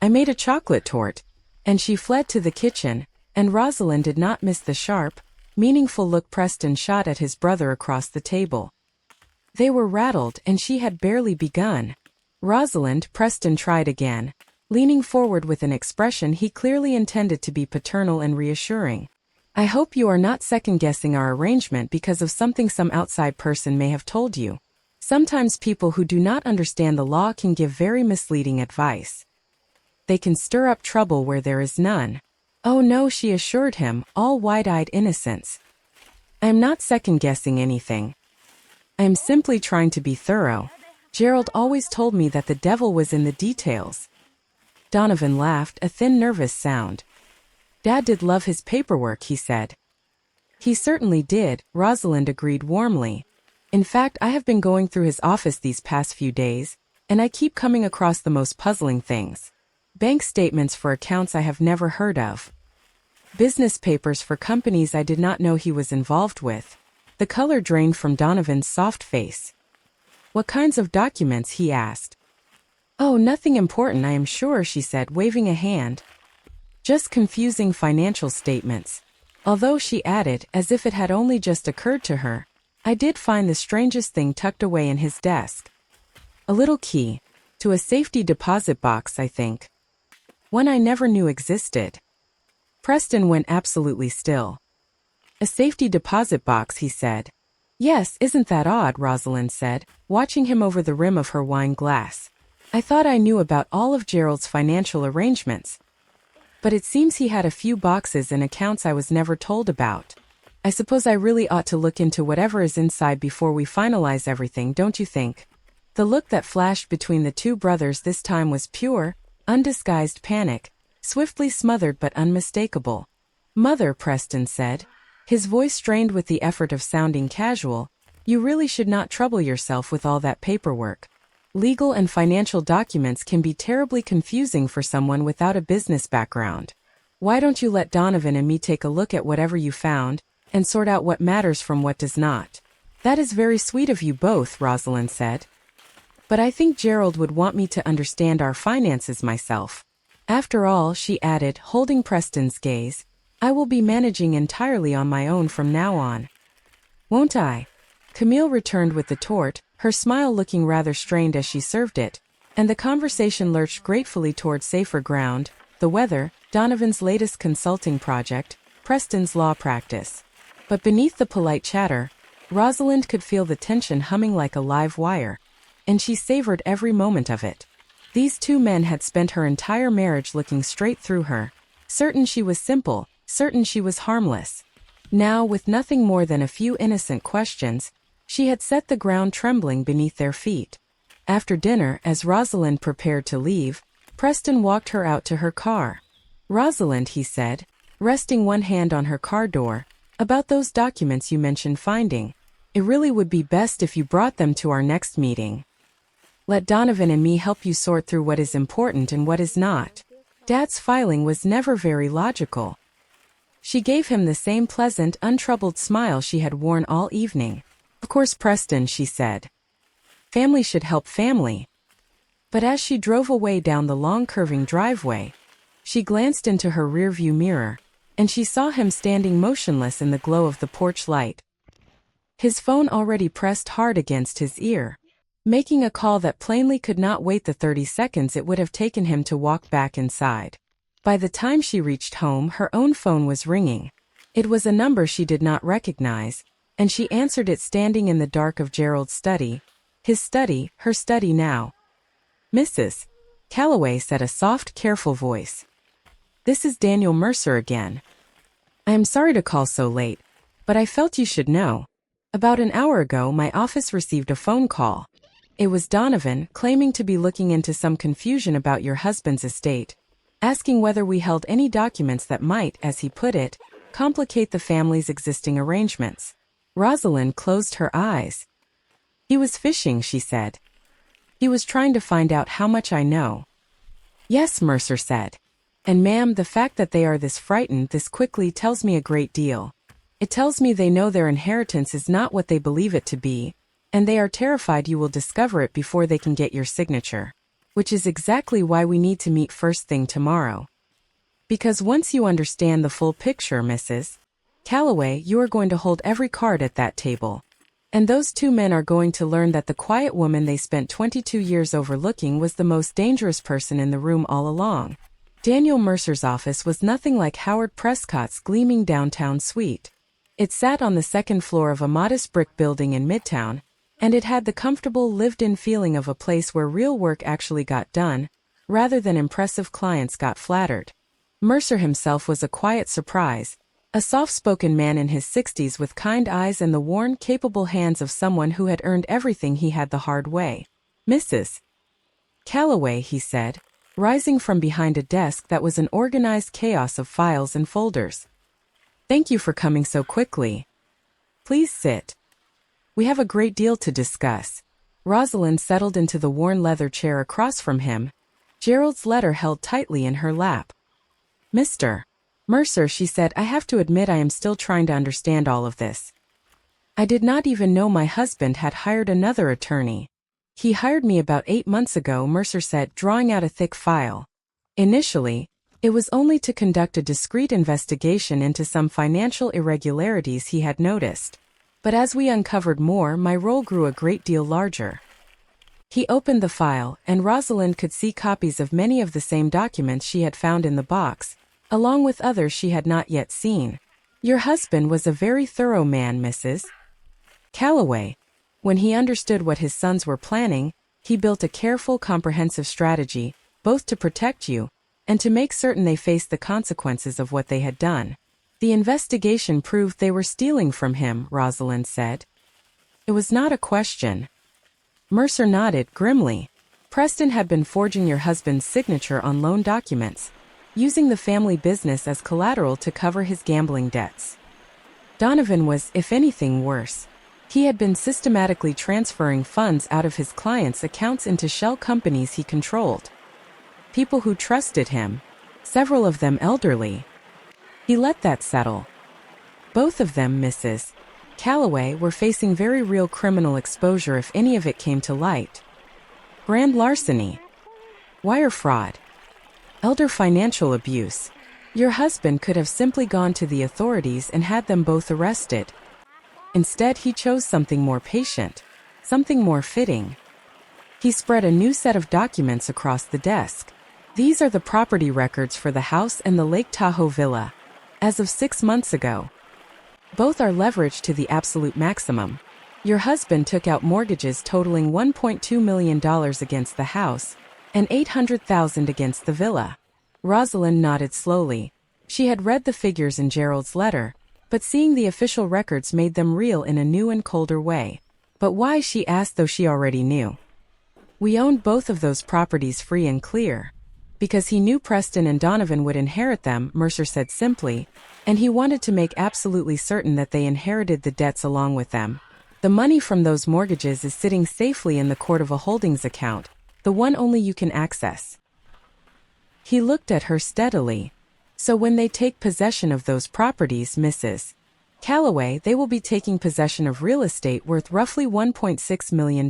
"I made a chocolate torte." And she fled to the kitchen, and Rosalind did not miss the sharp, meaningful look Preston shot at his brother across the table. They were rattled, and she had barely begun. "Rosalind," Preston tried again. leaning forward with an expression he clearly intended to be paternal and reassuring. I hope you are not second-guessing our arrangement because of something some outside person may have told you. Sometimes people who do not understand the law can give very misleading advice. They can stir up trouble where there is none. Oh no, she assured him, all wide-eyed innocence. I am not second-guessing anything. I am simply trying to be thorough. Gerald always told me that the devil was in the details. Donovan laughed, a thin, nervous sound. Dad did love his paperwork, he said. He certainly did, Rosalind agreed warmly. In fact, I have been going through his office these past few days, and I keep coming across the most puzzling things. Bank statements for accounts I have never heard of. Business papers for companies I did not know he was involved with. The color drained from Donovan's soft face. What kinds of documents, he asked. Oh, nothing important, I am sure, she said, waving a hand. Just confusing financial statements. Although, she added, as if it had only just occurred to her, I did find the strangest thing tucked away in his desk. A little key. To a safety deposit box, I think. One I never knew existed. Preston went absolutely still. A safety deposit box, he said. Yes, isn't that odd, Rosalind said, watching him over the rim of her wine glass. I thought I knew about all of Gerald's financial arrangements. But it seems he had a few boxes and accounts I was never told about. I suppose I really ought to look into whatever is inside before we finalize everything, don't you think? The look that flashed between the two brothers this time was pure, undisguised panic, swiftly smothered but unmistakable. Mother, Preston said, his voice strained with the effort of sounding casual, you really should not trouble yourself with all that paperwork. Legal and financial documents can be terribly confusing for someone without a business background. Why don't you let Donovan and me take a look at whatever you found, and sort out what matters from what does not? That is very sweet of you both, Rosalind said. But I think Gerald would want me to understand our finances myself. After all, she added, holding Preston's gaze, I will be managing entirely on my own from now on. Won't I? Camille returned with the tort, her smile looking rather strained as she served it, and the conversation lurched gratefully toward safer ground, the weather, Donovan's latest consulting project, Preston's law practice. But beneath the polite chatter, Rosalind could feel the tension humming like a live wire, and she savored every moment of it. These two men had spent her entire marriage looking straight through her, certain she was simple, certain she was harmless. Now, with nothing more than a few innocent questions, she had set the ground trembling beneath their feet. After dinner, as Rosalind prepared to leave, Preston walked her out to her car. Rosalind, he said, resting one hand on her car door, about those documents you mentioned finding. It really would be best if you brought them to our next meeting. Let Donovan and me help you sort through what is important and what is not. Dad's filing was never very logical. She gave him the same pleasant, untroubled smile she had worn all evening. Of course, Preston, she said. Family should help family. But as she drove away down the long curving driveway, she glanced into her rearview mirror, and she saw him standing motionless in the glow of the porch light. His phone already pressed hard against his ear, making a call that plainly could not wait the 30 seconds it would have taken him to walk back inside. By the time she reached home, her own phone was ringing. It was a number she did not recognize, and she answered it standing in the dark of Gerald's study. His study, her study now. Mrs. Calloway said a soft, careful voice. This is Daniel Mercer again. I am sorry to call so late, but I felt you should know. About an hour ago, my office received a phone call. It was Donovan, claiming to be looking into some confusion about your husband's estate, asking whether we held any documents that might, as he put it, complicate the family's existing arrangements. Rosalind closed her eyes. He was fishing, she said. He was trying to find out how much I know. Yes, Mercer said. And ma'am, the fact that they are this frightened this quickly tells me a great deal. It tells me they know their inheritance is not what they believe it to be, and they are terrified you will discover it before they can get your signature. Which is exactly why we need to meet first thing tomorrow. Because once you understand the full picture, Mrs. Calloway, you are going to hold every card at that table. And those two men are going to learn that the quiet woman they spent 22 years overlooking was the most dangerous person in the room all along. Daniel Mercer's office was nothing like Howard Prescott's gleaming downtown suite. It sat on the second floor of a modest brick building in Midtown, and it had the comfortable lived-in feeling of a place where real work actually got done, rather than impressive clients got flattered. Mercer himself was a quiet surprise, a soft-spoken man in his 60s with kind eyes and the worn, capable hands of someone who had earned everything he had the hard way. "Mrs. Calloway," he said, rising from behind a desk that was an organized chaos of files and folders. "Thank you for coming so quickly. Please sit. We have a great deal to discuss." Rosalind settled into the worn leather chair across from him, Gerald's letter held tightly in her lap. "Mr. Mercer," she said, "I have to admit I am still trying to understand all of this. I did not even know my husband had hired another attorney." "He hired me about 8 months ago," Mercer said, drawing out a thick file. "Initially, it was only to conduct a discreet investigation into some financial irregularities he had noticed. But as we uncovered more, my role grew a great deal larger." He opened the file, and Rosalind could see copies of many of the same documents she had found in the box, along with others she had not yet seen. "Your husband was a very thorough man, Mrs. Calloway. When he understood what his sons were planning, he built a careful, comprehensive strategy, both to protect you and to make certain they faced the consequences of what they had done. The investigation proved they were stealing from him," Rosalind said. "It was not a question." Mercer nodded grimly. "Preston had been forging your husband's signature on loan documents, using the family business as collateral to cover his gambling debts. Donovan was, if anything, worse. He had been systematically transferring funds out of his clients' accounts into shell companies he controlled. People who trusted him, several of them elderly. He let that settle. Both of them, Mrs. Calloway, were facing very real criminal exposure if any of it came to light. Grand larceny, wire fraud, elder financial abuse. Your husband could have simply gone to the authorities and had them both arrested. Instead, he chose something more patient, something more fitting. He spread a new set of documents across the desk. These are the property records for the house and the Lake Tahoe villa, as of 6 months ago. Both are leveraged to the absolute maximum. Your husband took out mortgages totaling $1.2 million against the house and $800,000 against the villa." Rosalind nodded slowly. She had read the figures in Gerald's letter, but seeing the official records made them real in a new and colder way. "But why?" she asked, though she already knew. "We owned both of those properties free and clear. Because he knew Preston and Donovan would inherit them," Mercer said simply, "and he wanted to make absolutely certain that they inherited the debts along with them. The money from those mortgages is sitting safely in the Court of a Holdings account, the one only you can access." He looked at her steadily. "So when they take possession of those properties, Mrs. Calloway, they will be taking possession of real estate worth roughly $1.6 million,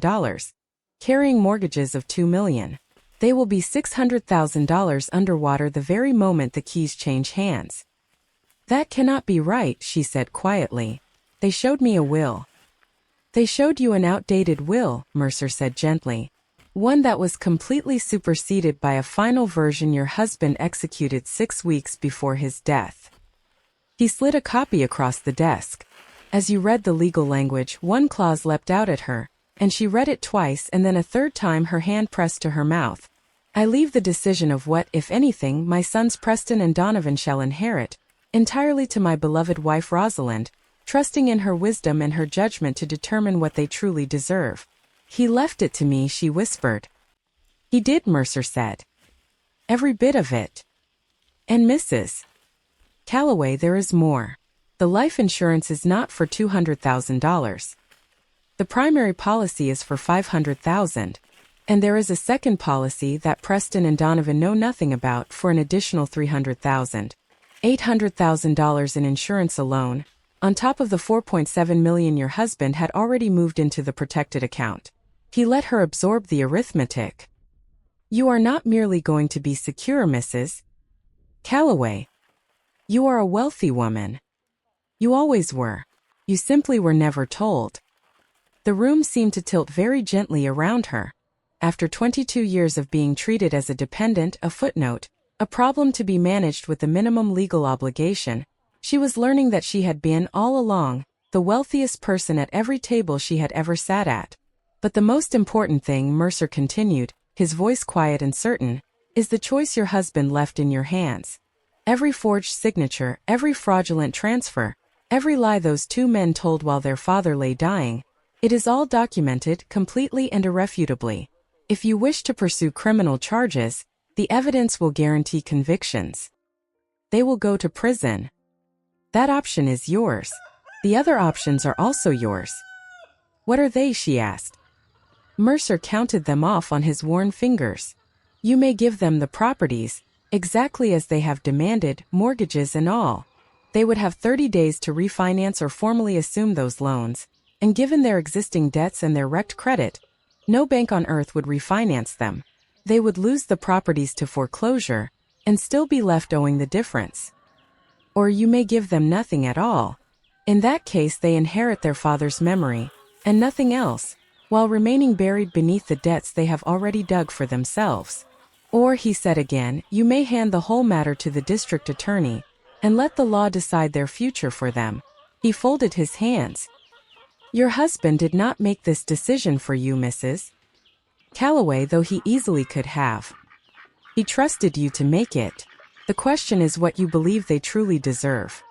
carrying mortgages of $2 million. They will be $600,000 underwater the very moment the keys change hands." "That cannot be right," she said quietly. "They showed me a will." "They showed you an outdated will," Mercer said gently. "One that was completely superseded by a final version your husband executed 6 weeks before his death." He slid a copy across the desk. As you read the legal language, one clause leapt out at her, and she read it twice and then a third time, her hand pressed to her mouth. "I leave the decision of what, if anything, my sons Preston and Donovan shall inherit, entirely to my beloved wife Rosalind, trusting in her wisdom and her judgment to determine what they truly deserve." "He left it to me," she whispered. "He did," Mercer said. "Every bit of it. And Mrs. Calloway, there is more. The life insurance is not for $200,000. The primary policy is for $500,000, and there is a second policy that Preston and Donovan know nothing about for an additional $300,000. $800,000 in insurance alone, on top of the $4.7 million your husband had already moved into the protected account." He let her absorb the arithmetic. "You are not merely going to be secure, Mrs. Calloway. You are a wealthy woman. You always were. You simply were never told." The room seemed to tilt very gently around her. After 22 years of being treated as a dependent, a footnote, a problem to be managed with the minimum legal obligation, she was learning that she had been, all along, the wealthiest person at every table she had ever sat at. But the most important thing, Mercer continued, his voice quiet and certain, is the choice your husband left in your hands. Every forged signature, every fraudulent transfer, every lie those two men told while their father lay dying, it is all documented, completely and irrefutably. If you wish to pursue criminal charges, the evidence will guarantee convictions. They will go to prison. That option is yours. The other options are also yours. What are they? She asked. Mercer counted them off on his worn fingers. You may give them the properties, exactly as they have demanded, mortgages and all. They would have 30 days to refinance or formally assume those loans, and given their existing debts and their wrecked credit, no bank on earth would refinance them. They would lose the properties to foreclosure, and still be left owing the difference. Or you may give them nothing at all. In that case they inherit their father's memory, and nothing else, while remaining buried beneath the debts they have already dug for themselves. Or, he said again, you may hand the whole matter to the district attorney, and let the law decide their future for them. He folded his hands. Your husband did not make this decision for you, Mrs. Calloway, though he easily could have. He trusted you to make it. The question is what you believe they truly deserve.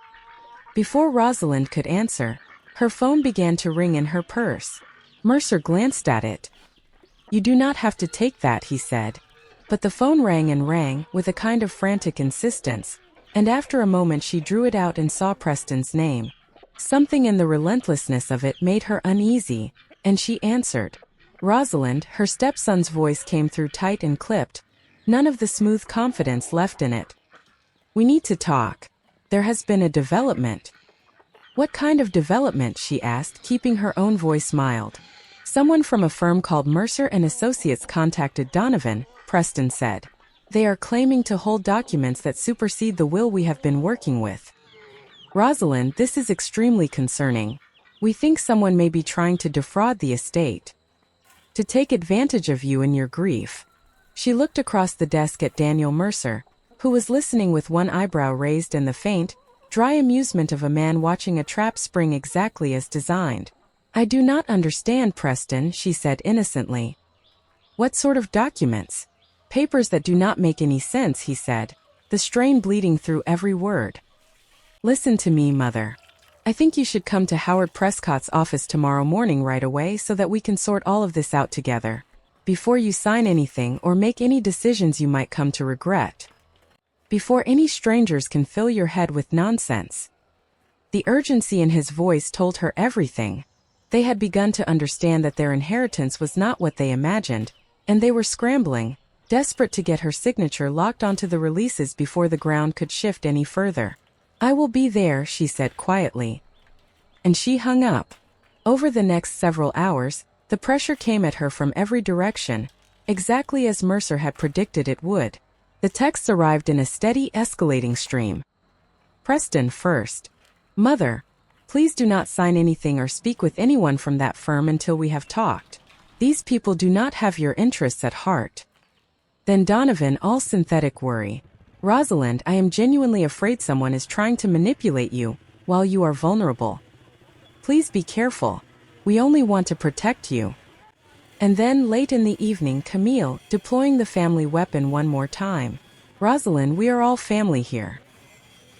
Before Rosalind could answer, her phone began to ring in her purse. Mercer glanced at it. You do not have to take that, he said. But the phone rang and rang, with a kind of frantic insistence, and after a moment she drew it out and saw Preston's name. Something in the relentlessness of it made her uneasy, and she answered. Rosalind, her stepson's voice came through tight and clipped, none of the smooth confidence left in it. We need to talk. There has been a development. What kind of development? She asked, keeping her own voice mild. Someone from a firm called Mercer and Associates contacted Donovan, Preston said. They are claiming to hold documents that supersede the will we have been working with. Rosalind, this is extremely concerning. We think someone may be trying to defraud the estate. To take advantage of you in your grief. She looked across the desk at Daniel Mercer, who was listening with one eyebrow raised and the faint, dry amusement of a man watching a trap spring exactly as designed. I do not understand, Preston, she said innocently. What sort of documents? Papers that do not make any sense, he said, the strain bleeding through every word. Listen to me, Mother. I think you should come to Howard Prescott's office tomorrow morning right away so that we can sort all of this out together, before you sign anything or make any decisions you might come to regret. Before any strangers can fill your head with nonsense. The urgency in his voice told her everything. They had begun to understand that their inheritance was not what they imagined, and they were scrambling, desperate to get her signature locked onto the releases before the ground could shift any further. I will be there, she said quietly. And she hung up. Over the next several hours, the pressure came at her from every direction, exactly as Mercer had predicted it would. The texts arrived in a steady, escalating stream. Preston first. Mother, please do not sign anything or speak with anyone from that firm until we have talked. These people do not have your interests at heart. Then Donovan, all synthetic worry. Rosalind, I am genuinely afraid someone is trying to manipulate you while you are vulnerable. Please be careful. We only want to protect you. And then, late in the evening, Camille, deploying the family weapon one more time. Rosalind, we are all family here.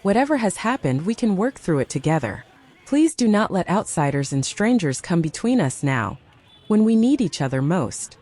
Whatever has happened, we can work through it together. Please do not let outsiders and strangers come between us now, when we need each other most.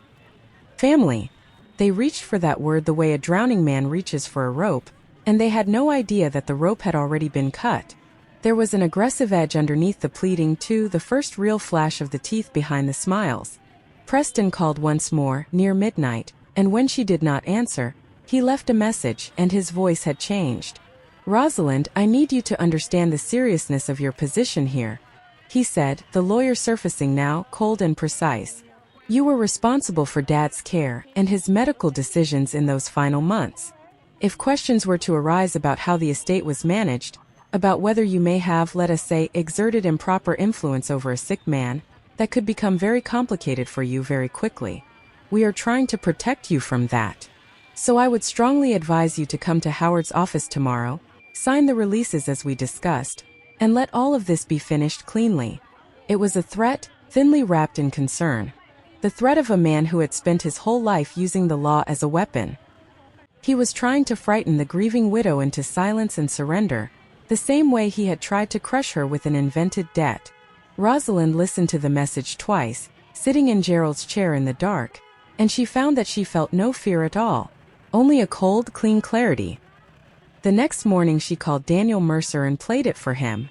Family. They reached for that word the way a drowning man reaches for a rope, and they had no idea that the rope had already been cut. There was an aggressive edge underneath the pleading too, the first real flash of the teeth behind the smiles. Preston called once more, near midnight, and when she did not answer, he left a message, and his voice had changed. Rosalind, I need you to understand the seriousness of your position here, he said, the lawyer surfacing now, cold and precise. You were responsible for Dad's care and his medical decisions in those final months. If questions were to arise about how the estate was managed, about whether you may have, let us say, exerted improper influence over a sick man, That could become very complicated for you very quickly. We are trying to protect you from that. So I would strongly advise you to come to Howard's office tomorrow, sign the releases as we discussed, and let all of this be finished cleanly. It was a threat, thinly wrapped in concern. The threat of a man who had spent his whole life using the law as a weapon. He was trying to frighten the grieving widow into silence and surrender, the same way he had tried to crush her with an invented debt. Rosalind listened to the message twice, sitting in Gerald's chair in the dark, and she found that she felt no fear at all, only a cold, clean clarity. The next morning she called Daniel Mercer and played it for him.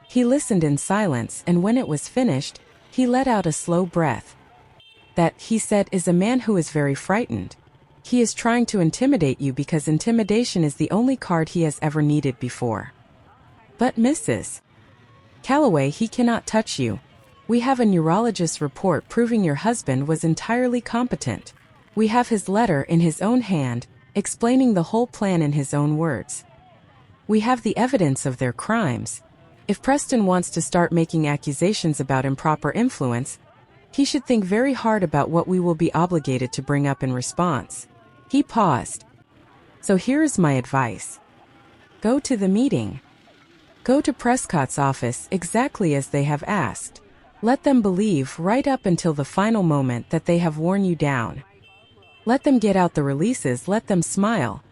He listened in silence, and when it was finished, he let out a slow breath. That, he said, is a man who is very frightened. He is trying to intimidate you because intimidation is the only card he has ever needed before. But Mrs. Calloway, he cannot touch you. We have a neurologist's report proving your husband was entirely competent. We have his letter in his own hand, explaining the whole plan in his own words. We have the evidence of their crimes. If Preston wants to start making accusations about improper influence, he should think very hard about what we will be obligated to bring up in response. He paused. So here is my advice. Go to the meeting. Go to Prescott's office exactly as they have asked. Let them believe right up until the final moment that they have worn you down. Let them get out the releases, let them smile,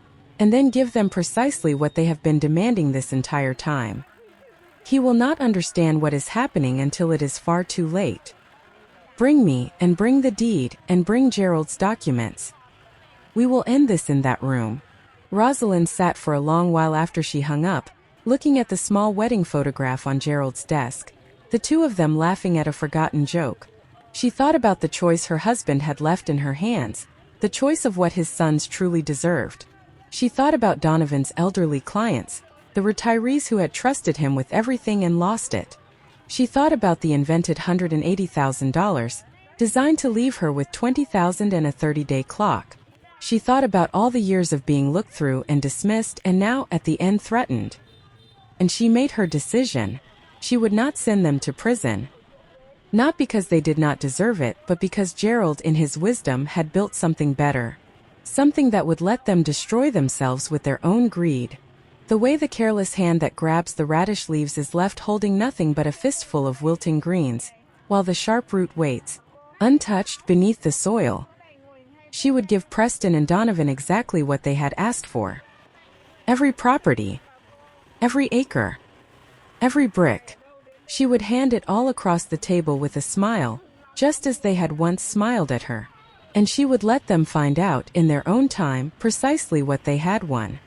and then give them precisely what they have been demanding this entire time. He will not understand what is happening until it is far too late. Bring me, and bring the deed, and bring Gerald's documents. We will end this in that room. Rosalind sat for a long while after she hung up, looking at the small wedding photograph on Gerald's desk, the two of them laughing at a forgotten joke. She thought about the choice her husband had left in her hands, the choice of what his sons truly deserved. She thought about Donovan's elderly clients, the retirees who had trusted him with everything and lost it. She thought about the invented $180,000, designed to leave her with $20,000 and a 30-day clock. She thought about all the years of being looked through and dismissed and now at the end threatened. And she made her decision. She would not send them to prison. Not because they did not deserve it, but because Gerald in his wisdom had built something better. Something that would let them destroy themselves with their own greed. The way the careless hand that grabs the radish leaves is left holding nothing but a fistful of wilting greens, while the sharp root waits, untouched beneath the soil. She would give Preston and Donovan exactly what they had asked for. Every property. Every acre. Every brick. She would hand it all across the table with a smile, just as they had once smiled at her. And she would let them find out in their own time precisely what they had won.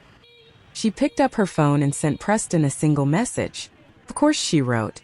She picked up her phone and sent Preston a single message. Of course, she wrote.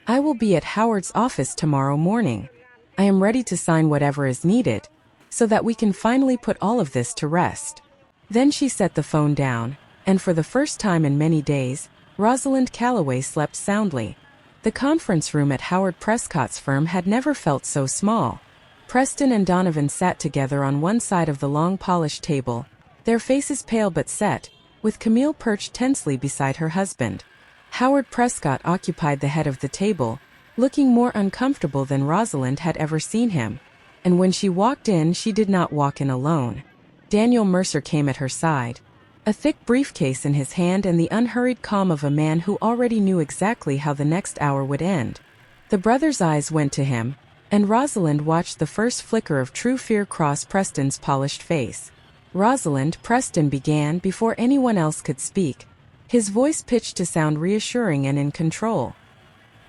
I will be at Howard's office tomorrow morning. I am ready to sign whatever is needed, so that we can finally put all of this to rest. Then she set the phone down, and for the first time in many days, Rosalind Calloway slept soundly. The conference room at Howard Prescott's firm had never felt so small. Preston and Donovan sat together on one side of the long polished table, their faces pale but set, with Camille perched tensely beside her husband. Howard Prescott occupied the head of the table, looking more uncomfortable than Rosalind had ever seen him. And when she walked in, she did not walk in alone. Daniel Mercer came at her side, a thick briefcase in his hand and the unhurried calm of a man who already knew exactly how the next hour would end. The brothers' eyes went to him, and Rosalind watched the first flicker of true fear cross Preston's polished face. Rosalind, Preston began before anyone else could speak, his voice pitched to sound reassuring and in control.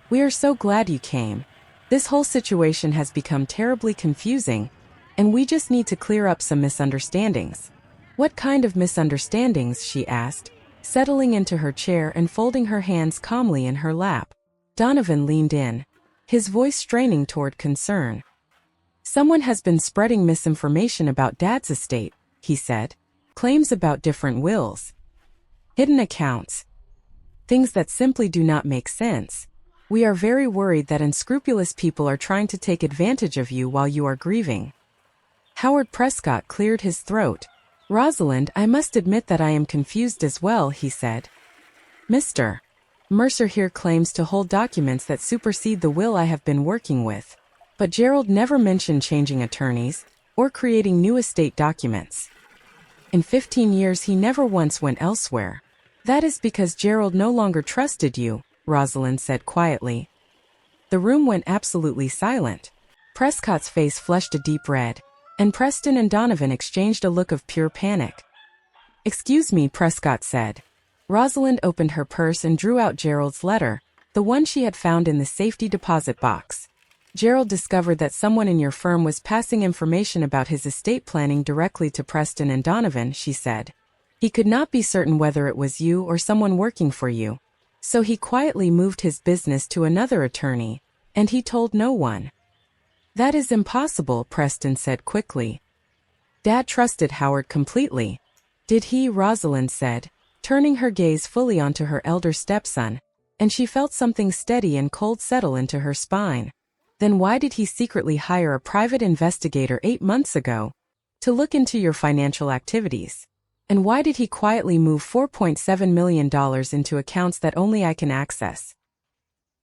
We are so glad you came. This whole situation has become terribly confusing, and we just need to clear up some misunderstandings. What kind of misunderstandings? She asked, settling into her chair and folding her hands calmly in her lap. Donovan leaned in, his voice straining toward concern. Someone has been spreading misinformation about Dad's estate, he said. Claims about different wills. Hidden accounts. Things that simply do not make sense. We are very worried that unscrupulous people are trying to take advantage of you while you are grieving. Howard Prescott cleared his throat. Rosalind, I must admit that I am confused as well, he said. Mr. Mercer here claims to hold documents that supersede the will I have been working with. But Gerald never mentioned changing attorneys or creating new estate documents. In 15 years he never once went elsewhere. That is because Gerald no longer trusted you, Rosalind said quietly. The room went absolutely silent. Prescott's face flushed a deep red, and Preston and Donovan exchanged a look of pure panic. "Excuse me," Prescott said. Rosalind opened her purse and drew out Gerald's letter, the one she had found in the safety deposit box. "Gerald discovered that someone in your firm was passing information about his estate planning directly to Preston and Donovan," she said. "He could not be certain whether it was you or someone working for you. So he quietly moved his business to another attorney, and he told no one." "That is impossible," Preston said quickly. "Dad trusted Howard completely." "Did he?" Rosalind said, turning her gaze fully onto her elder stepson, and she felt something steady and cold settle into her spine. "Then why did he secretly hire a private investigator 8 months ago to look into your financial activities? And why did he quietly move $4.7 million into accounts that only I can access?"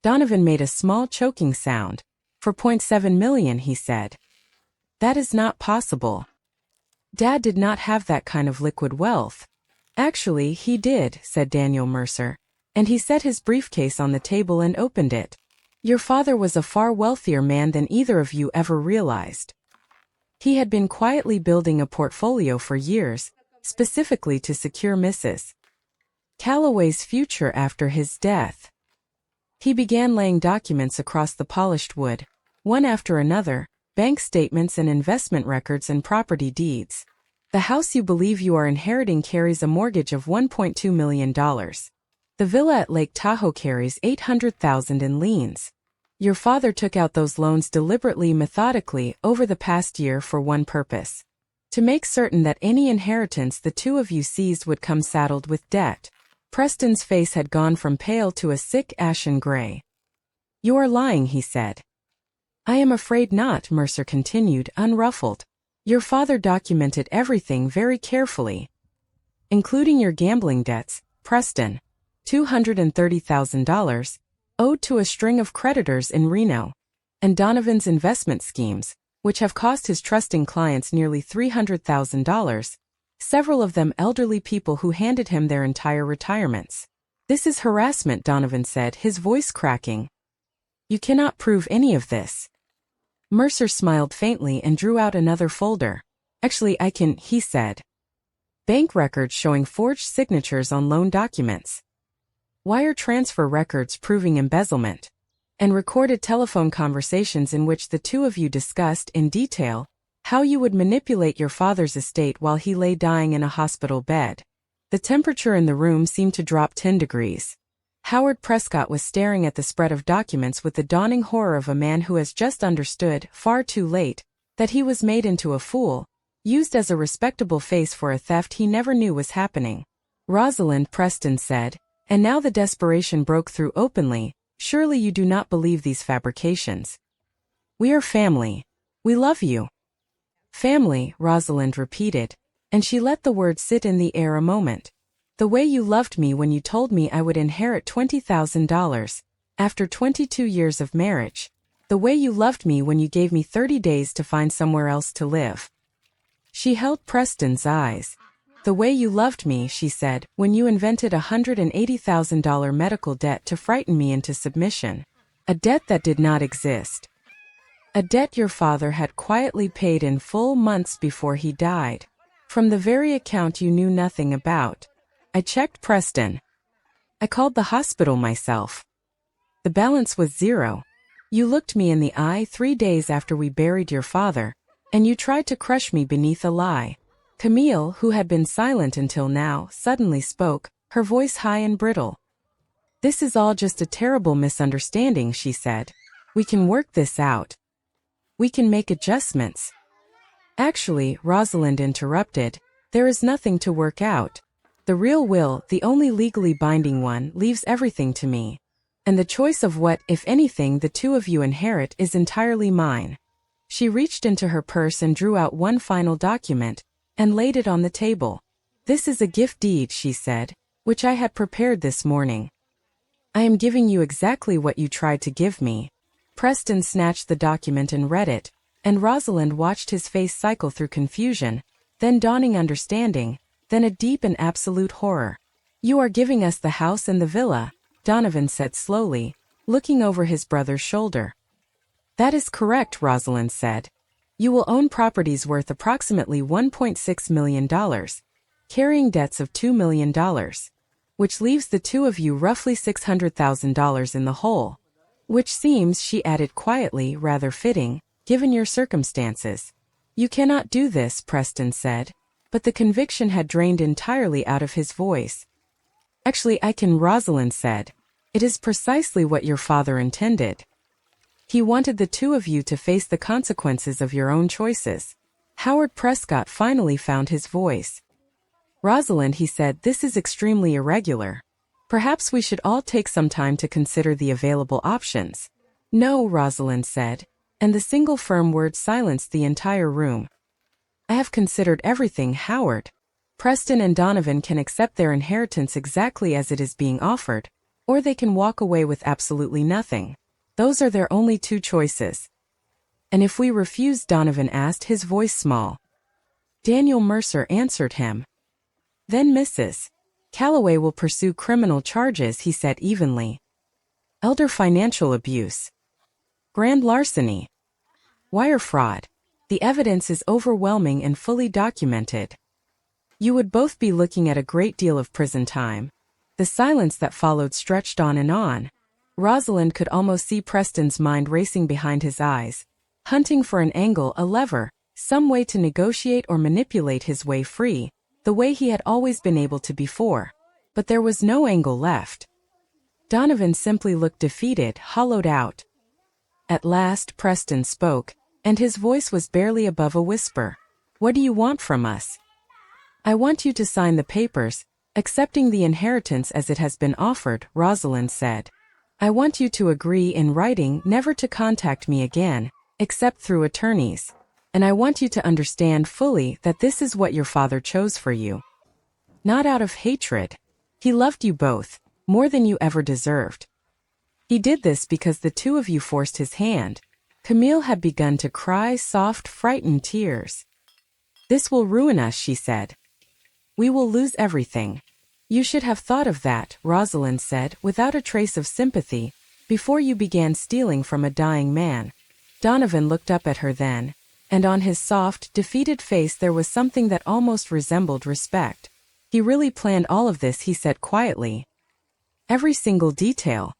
Donovan made a small choking sound. "$4.7 million, he said. "That is not possible. Dad did not have that kind of liquid wealth." "Actually, he did," said Daniel Mercer, and he set his briefcase on the table and opened it. "Your father was a far wealthier man than either of you ever realized. He had been quietly building a portfolio for years, specifically to secure Mrs. Calloway's future after his death. He began laying documents across the polished wood, one after another, bank statements and investment records and property deeds. The house you believe you are inheriting carries a mortgage of $1.2 million. The villa at Lake Tahoe carries $800,000 in liens. Your father took out those loans deliberately, methodically, over the past year for one purpose: to make certain that any inheritance the two of you seized would come saddled with debt." Preston's face had gone from pale to a sick ashen gray. "You are lying," he said. "I am afraid not," Mercer continued, unruffled. "Your father documented everything very carefully, including your gambling debts, Preston, $230,000, owed to a string of creditors in Reno, and Donovan's investment schemes, which have cost his trusting clients nearly $300,000, several of them elderly people who handed him their entire retirements." "This is harassment," Donovan said, his voice cracking. "You cannot prove any of this." Mercer smiled faintly and drew out another folder. "Actually, I can," he said. "Bank records showing forged signatures on loan documents, wire transfer records proving embezzlement, and recorded telephone conversations in which the two of you discussed in detail how you would manipulate your father's estate while he lay dying in a hospital bed." The temperature in the room seemed to drop 10 degrees. Howard Prescott was staring at the spread of documents with the dawning horror of a man who has just understood, far too late, that he was made into a fool, used as a respectable face for a theft he never knew was happening. "Rosalind," Preston said, and now the desperation broke through openly, "surely you do not believe these fabrications. We are family. We love you." "Family," Rosalind repeated, and she let the word sit in the air a moment. "The way you loved me when you told me I would inherit $20,000 after 22 years of marriage. The way you loved me when you gave me 30 days to find somewhere else to live." She held Preston's eyes. "The way you loved me," she said, "when you invented a $180,000 medical debt to frighten me into submission. A debt that did not exist. A debt your father had quietly paid in full months before he died, from the very account you knew nothing about. I checked, Preston. I called the hospital myself. The balance was zero. You looked me in the eye 3 days after we buried your father, and you tried to crush me beneath a lie." Camille, who had been silent until now, suddenly spoke, her voice high and brittle. "This is all just a terrible misunderstanding," she said. "We can work this out. We can make adjustments." "Actually," Rosalind interrupted, "there is nothing to work out. The real will, the only legally binding one, leaves everything to me. And the choice of what, if anything, the two of you inherit is entirely mine." She reached into her purse and drew out one final document, and laid it on the table. "This is a gift deed," she said, "which I had prepared this morning. I am giving you exactly what you tried to give me. Preston snatched the document and read it, and Rosalind watched his face cycle through confusion, then dawning understanding, then a deep and absolute horror. You are giving us the house and the villa, Donovan said slowly, looking over his brother's shoulder. That is correct, Rosalind said. You will own properties worth approximately $1.6 million, carrying debts of $2 million, which leaves the two of you roughly $600,000 in the hole. Which seems, she added quietly, rather fitting, given your circumstances. You cannot do this, Preston said, but the conviction had drained entirely out of his voice. Actually, I can, Rosalind said. It is precisely what your father intended. He wanted the two of you to face the consequences of your own choices. Howard Prescott finally found his voice. Rosalind, he said, this is extremely irregular. Perhaps we should all take some time to consider the available options. No, Rosalind said, and the single firm word silenced the entire room. I have considered everything, Howard. Preston and Donovan can accept their inheritance exactly as it is being offered, or they can walk away with absolutely nothing. Those are their only two choices. And if we refuse, Donovan asked, his voice small. Daniel Mercer answered him. Then Mrs. Calloway will pursue criminal charges, he said evenly. Elder financial abuse. Grand larceny. Wire fraud. The evidence is overwhelming and fully documented. You would both be looking at a great deal of prison time. The silence that followed stretched on and on. Rosalind could almost see Preston's mind racing behind his eyes, hunting for an angle, a lever, some way to negotiate or manipulate his way free, the way he had always been able to before. But there was no angle left. Donovan simply looked defeated, hollowed out. At last Preston spoke, and his voice was barely above a whisper. What do you want from us? I want you to sign the papers, accepting the inheritance as it has been offered, Rosalind said. I want you to agree in writing never to contact me again, except through attorneys. And I want you to understand fully that this is what your father chose for you. Not out of hatred. He loved you both, more than you ever deserved. He did this because the two of you forced his hand. Camille had begun to cry soft, frightened tears. This will ruin us, she said. We will lose everything. You should have thought of that, Rosalind said, without a trace of sympathy, before you began stealing from a dying man. Donovan looked up at her then, and on his soft, defeated face there was something that almost resembled respect. He really planned all of this, he said quietly. Every single detail.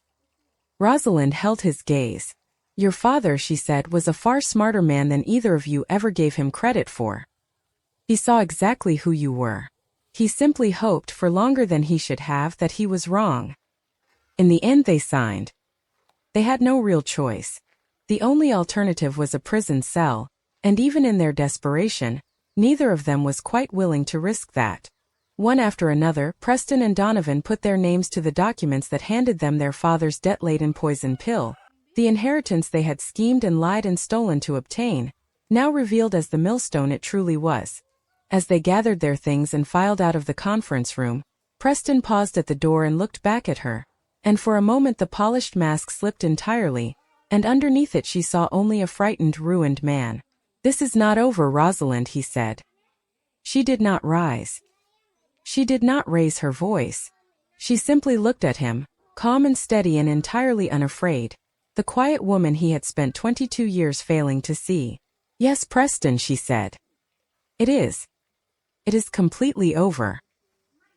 Rosalind held his gaze. Your father, she said, was a far smarter man than either of you ever gave him credit for. He saw exactly who you were. He simply hoped for longer than he should have that he was wrong. In the end they signed. They had no real choice. The only alternative was a prison cell, and even in their desperation, neither of them was quite willing to risk that. One after another, Preston and Donovan put their names to the documents that handed them their father's debt-laden poison pill, the inheritance they had schemed and lied and stolen to obtain, now revealed as the millstone it truly was. As they gathered their things and filed out of the conference room, Preston paused at the door and looked back at her, and for a moment the polished mask slipped entirely, and underneath it she saw only a frightened, ruined man. This is not over, Rosalind, he said. She did not rise. She did not raise her voice. She simply looked at him, calm and steady and entirely unafraid, the quiet woman he had spent 22 years failing to see. Yes, Preston, she said. It is. It is completely over.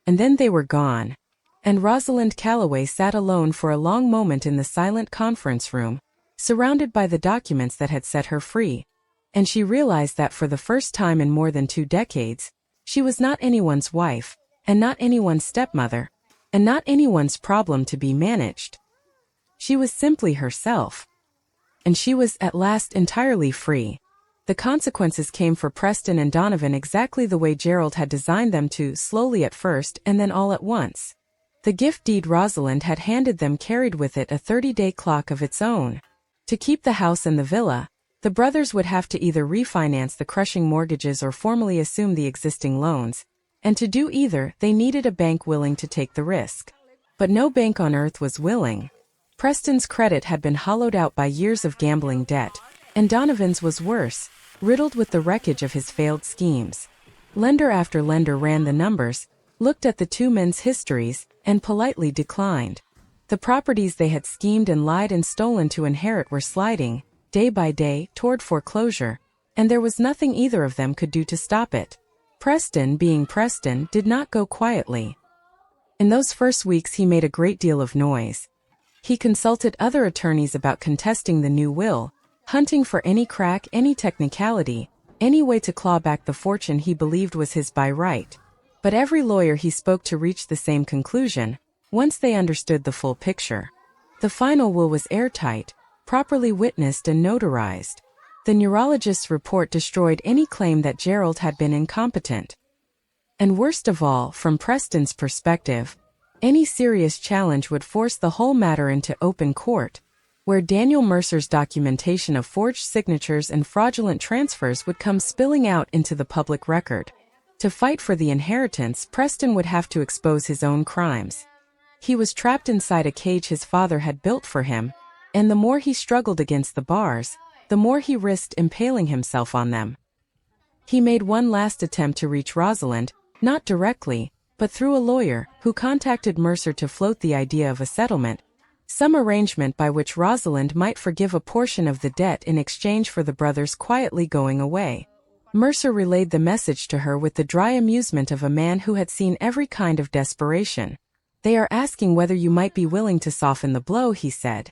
And then they were gone. And Rosalind Calloway sat alone for a long moment in the silent conference room, surrounded by the documents that had set her free. And she realized that for the first time in more than 2 decades, she was not anyone's wife, and not anyone's stepmother, and not anyone's problem to be managed. She was simply herself. And she was at last entirely free. The consequences came for Preston and Donovan exactly the way Gerald had designed them to, slowly at first and then all at once. The gift deed Rosalind had handed them carried with it a 30-day clock of its own. To keep the house and the villa, the brothers would have to either refinance the crushing mortgages or formally assume the existing loans, and to do either, they needed a bank willing to take the risk. But no bank on earth was willing. Preston's credit had been hollowed out by years of gambling debt, and Donovan's was worse, riddled with the wreckage of his failed schemes. Lender after lender ran the numbers, looked at the two men's histories, and politely declined. The properties they had schemed and lied and stolen to inherit were sliding, day by day, toward foreclosure, and there was nothing either of them could do to stop it. Preston, being Preston, did not go quietly. In those first weeks he made a great deal of noise. He consulted other attorneys about contesting the new will, hunting for any crack, any technicality, any way to claw back the fortune he believed was his by right. But every lawyer he spoke to reached the same conclusion, once they understood the full picture. The final will was airtight, properly witnessed and notarized. The neurologist's report destroyed any claim that Gerald had been incompetent. And worst of all, from Preston's perspective, any serious challenge would force the whole matter into open court, where Daniel Mercer's documentation of forged signatures and fraudulent transfers would come spilling out into the public record. To fight for the inheritance, Preston would have to expose his own crimes. He was trapped inside a cage his father had built for him, and the more he struggled against the bars, the more he risked impaling himself on them. He made one last attempt to reach Rosalind, not directly, but through a lawyer, who contacted Mercer to float the idea of a settlement, some arrangement by which Rosalind might forgive a portion of the debt in exchange for the brothers quietly going away. Mercer relayed the message to her with the dry amusement of a man who had seen every kind of desperation. "They are asking whether you might be willing to soften the blow," he said.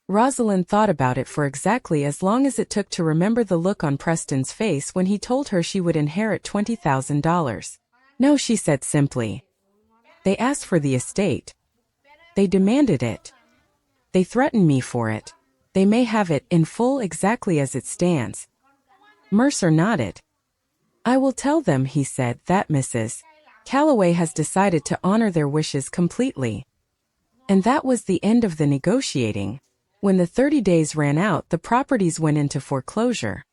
Rosalind thought about it for exactly as long as it took to remember the look on Preston's face when he told her she would inherit $20,000. "No," she said simply. "They asked for the estate. They demanded it. They threatened me for it. They may have it in full exactly as it stands." Mercer nodded. "I will tell them," he said, "that Mrs. Calloway has decided to honor their wishes completely." And that was the end of the negotiating. When the 30 days ran out, the properties went into foreclosure.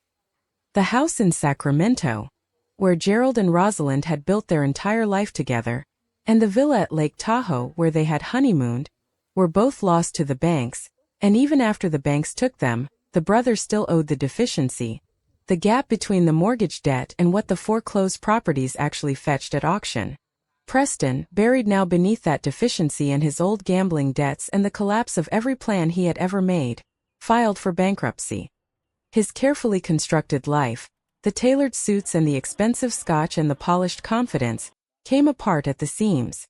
The house in Sacramento, where Gerald and Rosalind had built their entire life together, and the villa at Lake Tahoe, where they had honeymooned, were both lost to the banks, and even after the banks took them, the brothers still owed the deficiency, the gap between the mortgage debt and what the foreclosed properties actually fetched at auction. Preston, buried now beneath that deficiency and his old gambling debts and the collapse of every plan he had ever made, filed for bankruptcy. His carefully constructed life, the tailored suits and the expensive scotch and the polished confidence, came apart at the seams.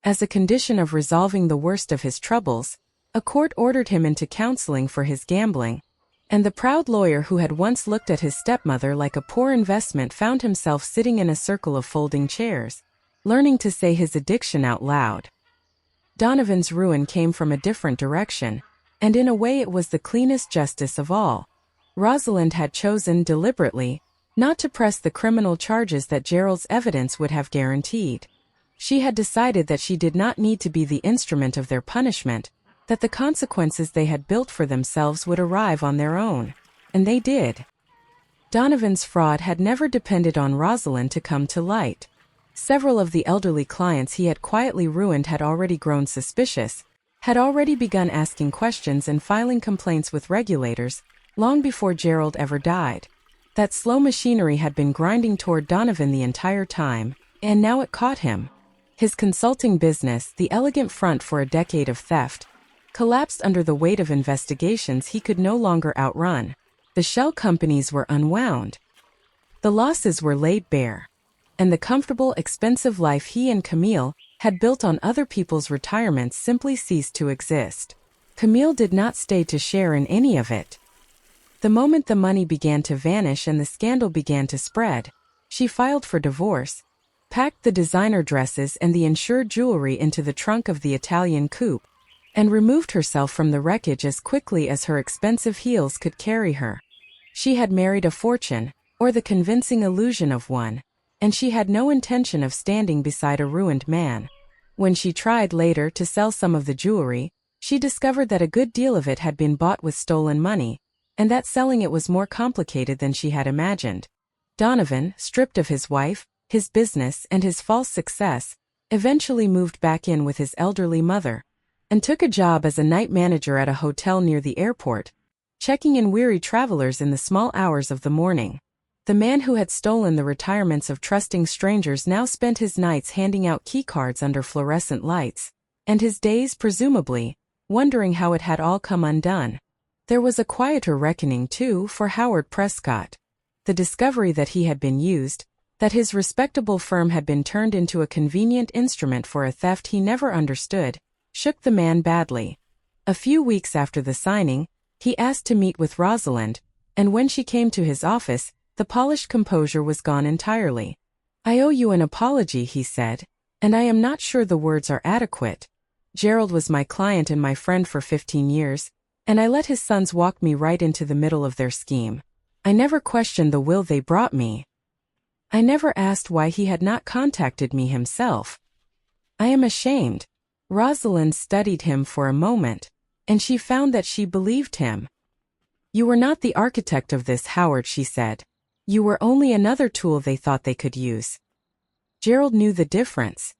As a condition of resolving the worst of his troubles, a court ordered him into counseling for his gambling, and the proud lawyer who had once looked at his stepmother like a poor investment found himself sitting in a circle of folding chairs, learning to say his addiction out loud. Donovan's ruin came from a different direction, and in a way it was the cleanest justice of all. Rosalind had chosen deliberately not to press the criminal charges that Gerald's evidence would have guaranteed. She had decided that she did not need to be the instrument of their punishment, that the consequences they had built for themselves would arrive on their own. And they did. Donovan's fraud had never depended on Rosalind to come to light. Several of the elderly clients he had quietly ruined had already grown suspicious, had already begun asking questions and filing complaints with regulators, long before Gerald ever died. That slow machinery had been grinding toward Donovan the entire time, and now it caught him. His consulting business, the elegant front for a decade of theft, collapsed under the weight of investigations he could no longer outrun. The shell companies were unwound. The losses were laid bare. And the comfortable, expensive life he and Camille had built on other people's retirements simply ceased to exist. Camille did not stay to share in any of it. The moment the money began to vanish and the scandal began to spread, she filed for divorce, packed the designer dresses and the insured jewelry into the trunk of the Italian coupe, and removed herself from the wreckage as quickly as her expensive heels could carry her. She had married a fortune, or the convincing illusion of one, and she had no intention of standing beside a ruined man. When she tried later to sell some of the jewelry, she discovered that a good deal of it had been bought with stolen money, and that selling it was more complicated than she had imagined. Donovan, stripped of his wife, his business, and his false success, eventually moved back in with his elderly mother, and took a job as a night manager at a hotel near the airport, checking in weary travelers in the small hours of the morning. The man who had stolen the retirements of trusting strangers now spent his nights handing out keycards under fluorescent lights, and his days, presumably, wondering how it had all come undone. There was a quieter reckoning, too, for Howard Prescott. The discovery that he had been used, that his respectable firm had been turned into a convenient instrument for a theft he never understood, shook the man badly. A few weeks after the signing, he asked to meet with Rosalind, and when she came to his office, the polished composure was gone entirely. "I owe you an apology," he said, "and I am not sure the words are adequate. Gerald was my client and my friend for 15 years, and I let his sons walk me right into the middle of their scheme. I never questioned the will they brought me. I never asked why he had not contacted me himself. I am ashamed." Rosalind studied him for a moment, and she found that she believed him. "You were not the architect of this, Howard," she said. "You were only another tool they thought they could use." Gerald knew the difference.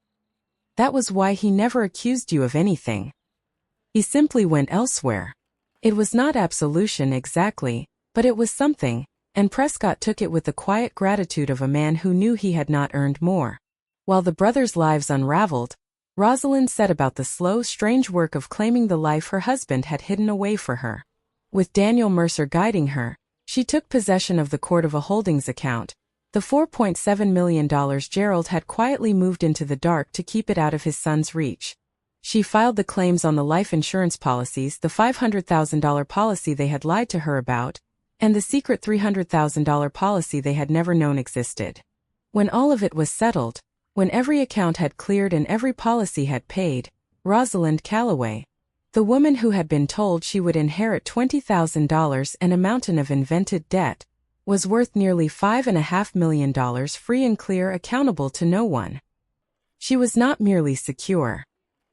That was why he never accused you of anything. He simply went elsewhere. It was not absolution exactly, but it was something, and Prescott took it with the quiet gratitude of a man who knew he had not earned more. While the brothers' lives unraveled, Rosalind set about the slow, strange work of claiming the life her husband had hidden away for her. With Daniel Mercer guiding her, she took possession of the Court of a Holdings account, the $4.7 million Gerald had quietly moved into the dark to keep it out of his son's reach. She filed the claims on the life insurance policies, the $500,000 policy they had lied to her about, and the secret $300,000 policy they had never known existed. When all of it was settled, when every account had cleared and every policy had paid, Rosalind Calloway, the woman who had been told she would inherit $20,000 and a mountain of invented debt, was worth nearly $5.5 million free and clear, accountable to no one. She was not merely secure.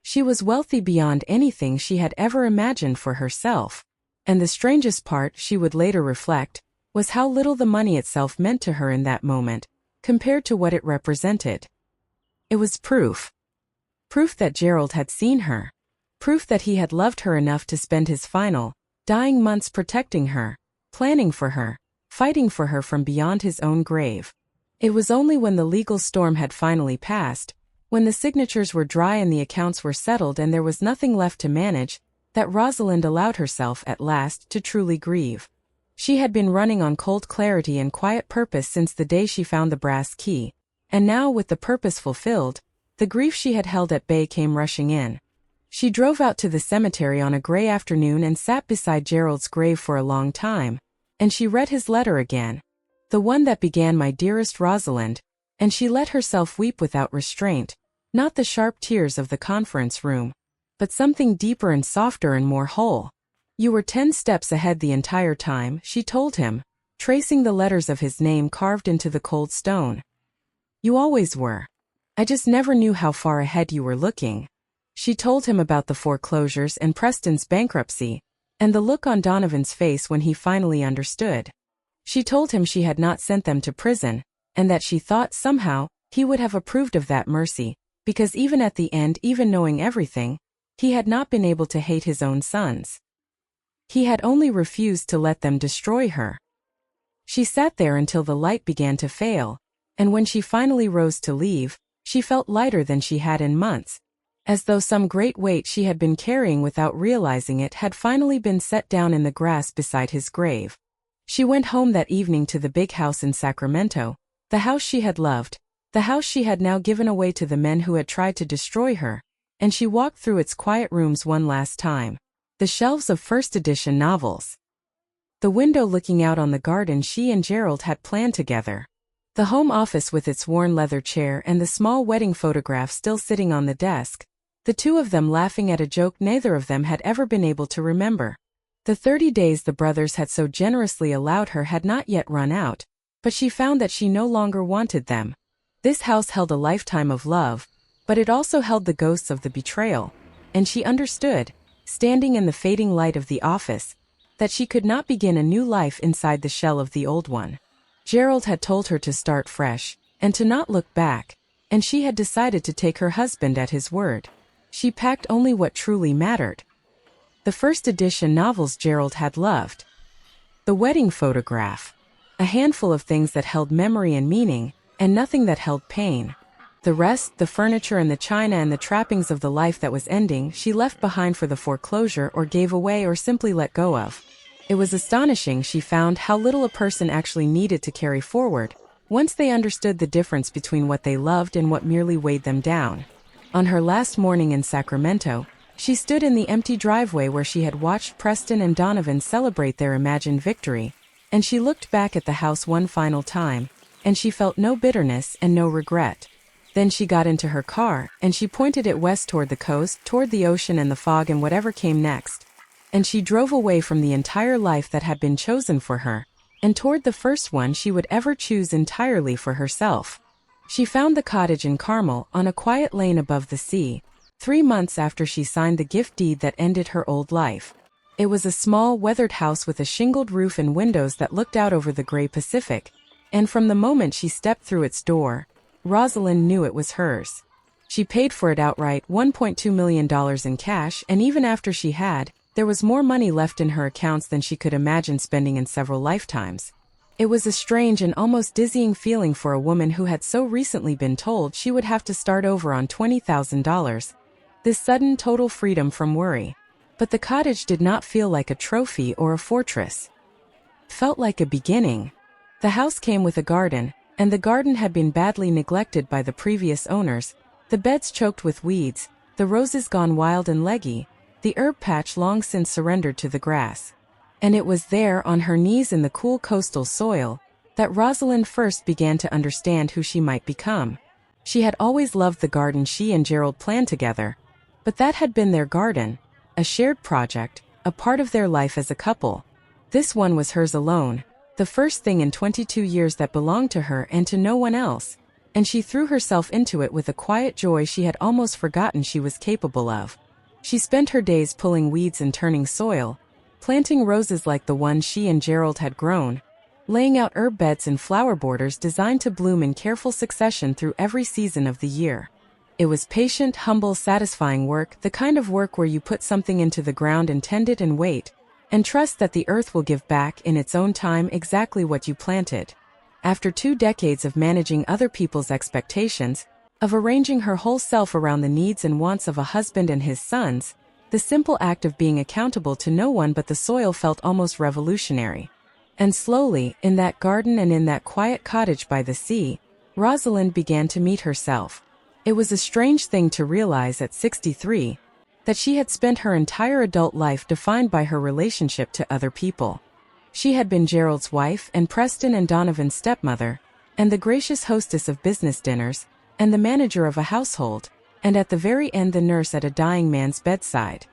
She was wealthy beyond anything she had ever imagined for herself. And the strangest part, she would later reflect, was how little the money itself meant to her in that moment, compared to what it represented. It was proof. Proof that Gerald had seen her. Proof that he had loved her enough to spend his final, dying months protecting her, planning for her, fighting for her from beyond his own grave. It was only when the legal storm had finally passed, when the signatures were dry and the accounts were settled and there was nothing left to manage, that Rosalind allowed herself at last to truly grieve. She had been running on cold clarity and quiet purpose since the day she found the brass key, and now, with the purpose fulfilled, the grief she had held at bay came rushing in. She drove out to the cemetery on a gray afternoon and sat beside Gerald's grave for a long time, and she read his letter again, the one that began, "My dearest Rosalind," and she let herself weep without restraint, not the sharp tears of the conference room, but something deeper and softer and more whole. "You were 10 steps ahead the entire time," she told him, tracing the letters of his name carved into the cold stone. "You always were. I just never knew how far ahead you were looking." She told him about the foreclosures and Preston's bankruptcy, and the look on Donovan's face when he finally understood. She told him she had not sent them to prison, and that she thought somehow he would have approved of that mercy, because even at the end, even knowing everything, he had not been able to hate his own sons. He had only refused to let them destroy her. She sat there until the light began to fail, and when she finally rose to leave, she felt lighter than she had in months, as though some great weight she had been carrying without realizing it had finally been set down in the grass beside his grave. She went home that evening to the big house in Sacramento, the house she had loved, the house she had now given away to the men who had tried to destroy her, and she walked through its quiet rooms one last time. The shelves of first edition novels. The window looking out on the garden she and Gerald had planned together. The home office with its worn leather chair and the small wedding photograph still sitting on the desk, the two of them laughing at a joke neither of them had ever been able to remember. The 30 days the brothers had so generously allowed her had not yet run out, but she found that she no longer wanted them. This house held a lifetime of love, but it also held the ghosts of the betrayal, and she understood, standing in the fading light of the office, that she could not begin a new life inside the shell of the old one. Gerald had told her to start fresh, and to not look back, and she had decided to take her husband at his word. She packed only what truly mattered. The first edition novels Gerald had loved. The wedding photograph. A handful of things that held memory and meaning, and nothing that held pain. The rest, the furniture and the china and the trappings of the life that was ending, she left behind for the foreclosure or gave away or simply let go of. It was astonishing, she found, how little a person actually needed to carry forward, once they understood the difference between what they loved and what merely weighed them down. On her last morning in Sacramento, she stood in the empty driveway where she had watched Preston and Donovan celebrate their imagined victory, and she looked back at the house one final time, and she felt no bitterness and no regret. Then she got into her car, and she pointed it west toward the coast, toward the ocean and the fog and whatever came next. And she drove away from the entire life that had been chosen for her, and toward the first one she would ever choose entirely for herself. She found the cottage in Carmel, on a quiet lane above the sea, 3 months after she signed the gift deed that ended her old life. It was a small, weathered house with a shingled roof and windows that looked out over the gray Pacific, and from the moment she stepped through its door, Rosalind knew it was hers. She paid for it outright, $1.2 million in cash, and even after she had, there was more money left in her accounts than she could imagine spending in several lifetimes. It was a strange and almost dizzying feeling for a woman who had so recently been told she would have to start over on $20,000. This sudden total freedom from worry. But the cottage did not feel like a trophy or a fortress. It felt like a beginning. The house came with a garden, and the garden had been badly neglected by the previous owners, the beds choked with weeds, the roses gone wild and leggy, the herb patch long since surrendered to the grass. And it was there, on her knees in the cool coastal soil, that Rosalind first began to understand who she might become. She had always loved the garden she and Gerald planned together, but that had been their garden, a shared project, a part of their life as a couple. This one was hers alone, the first thing in 22 years that belonged to her and to no one else, and she threw herself into it with a quiet joy she had almost forgotten she was capable of. She spent her days pulling weeds and turning soil, planting roses like the ones she and Gerald had grown, laying out herb beds and flower borders designed to bloom in careful succession through every season of the year. It was patient, humble, satisfying work, the kind of work where you put something into the ground and tend it and wait, and trust that the earth will give back in its own time exactly what you planted. After 2 decades of managing other people's expectations, of arranging her whole self around the needs and wants of a husband and his sons, the simple act of being accountable to no one but the soil felt almost revolutionary. And slowly, in that garden and in that quiet cottage by the sea, Rosalind began to meet herself. It was a strange thing to realize at 63, that she had spent her entire adult life defined by her relationship to other people. She had been Gerald's wife and Preston and Donovan's stepmother, and the gracious hostess of business dinners, and the manager of a household, and at the very end the nurse at a dying man's bedside.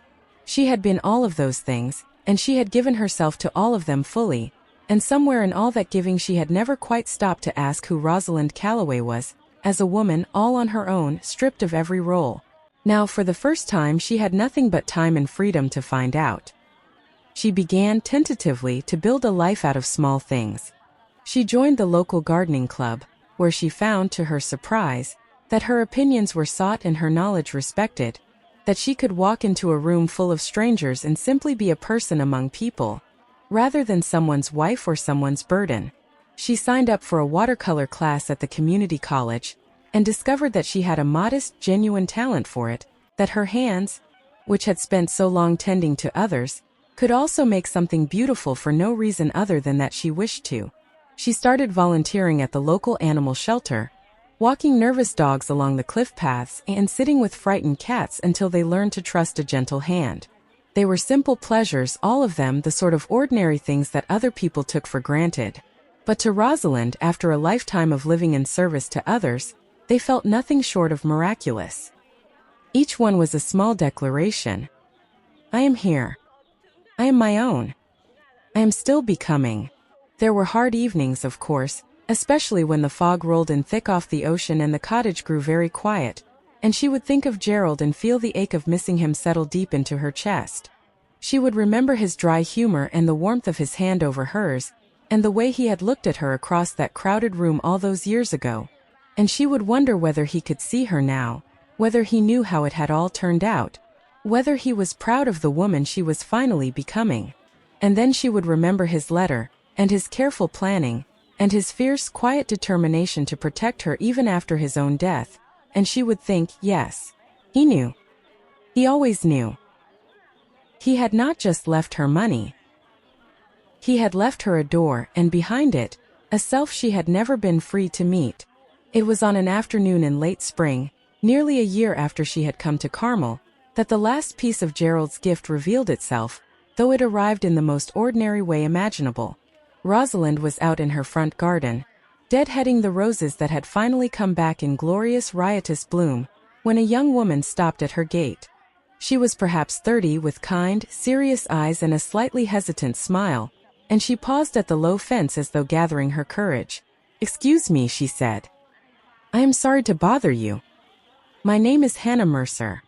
She had been all of those things, and she had given herself to all of them fully, and somewhere in all that giving she had never quite stopped to ask who Rosalind Calloway was, as a woman, all on her own, stripped of every role. Now for the first time she had nothing but time and freedom to find out. She began, tentatively, to build a life out of small things. She joined the local gardening club, where she found, to her surprise, that her opinions were sought and her knowledge respected, that she could walk into a room full of strangers and simply be a person among people, rather than someone's wife or someone's burden. She signed up for a watercolor class at the community college, and discovered that she had a modest, genuine talent for it, that her hands, which had spent so long tending to others, could also make something beautiful for no reason other than that she wished to. She started volunteering at the local animal shelter, walking nervous dogs along the cliff paths and sitting with frightened cats until they learned to trust a gentle hand. They were simple pleasures, all of them the sort of ordinary things that other people took for granted. But to Rosalind, after a lifetime of living in service to others, they felt nothing short of miraculous. Each one was a small declaration. I am here. I am my own. I am still becoming. There were hard evenings, of course, especially when the fog rolled in thick off the ocean and the cottage grew very quiet, and she would think of Gerald and feel the ache of missing him settle deep into her chest. She would remember his dry humor and the warmth of his hand over hers, and the way he had looked at her across that crowded room all those years ago, and she would wonder whether he could see her now, whether he knew how it had all turned out, whether he was proud of the woman she was finally becoming. And then she would remember his letter, and his careful planning, and his fierce, quiet determination to protect her even after his own death, and she would think, yes, he knew. He always knew. He had not just left her money. He had left her a door, and behind it, a self she had never been free to meet. It was on an afternoon in late spring, nearly a year after she had come to Carmel, that the last piece of Gerald's gift revealed itself, though it arrived in the most ordinary way imaginable. Rosalind was out in her front garden, deadheading the roses that had finally come back in glorious riotous bloom, when a young woman stopped at her gate. She was perhaps 30, with kind, serious eyes and a slightly hesitant smile, and she paused at the low fence as though gathering her courage. "Excuse me," she said. "I am sorry to bother you. My name is Hannah Mercer.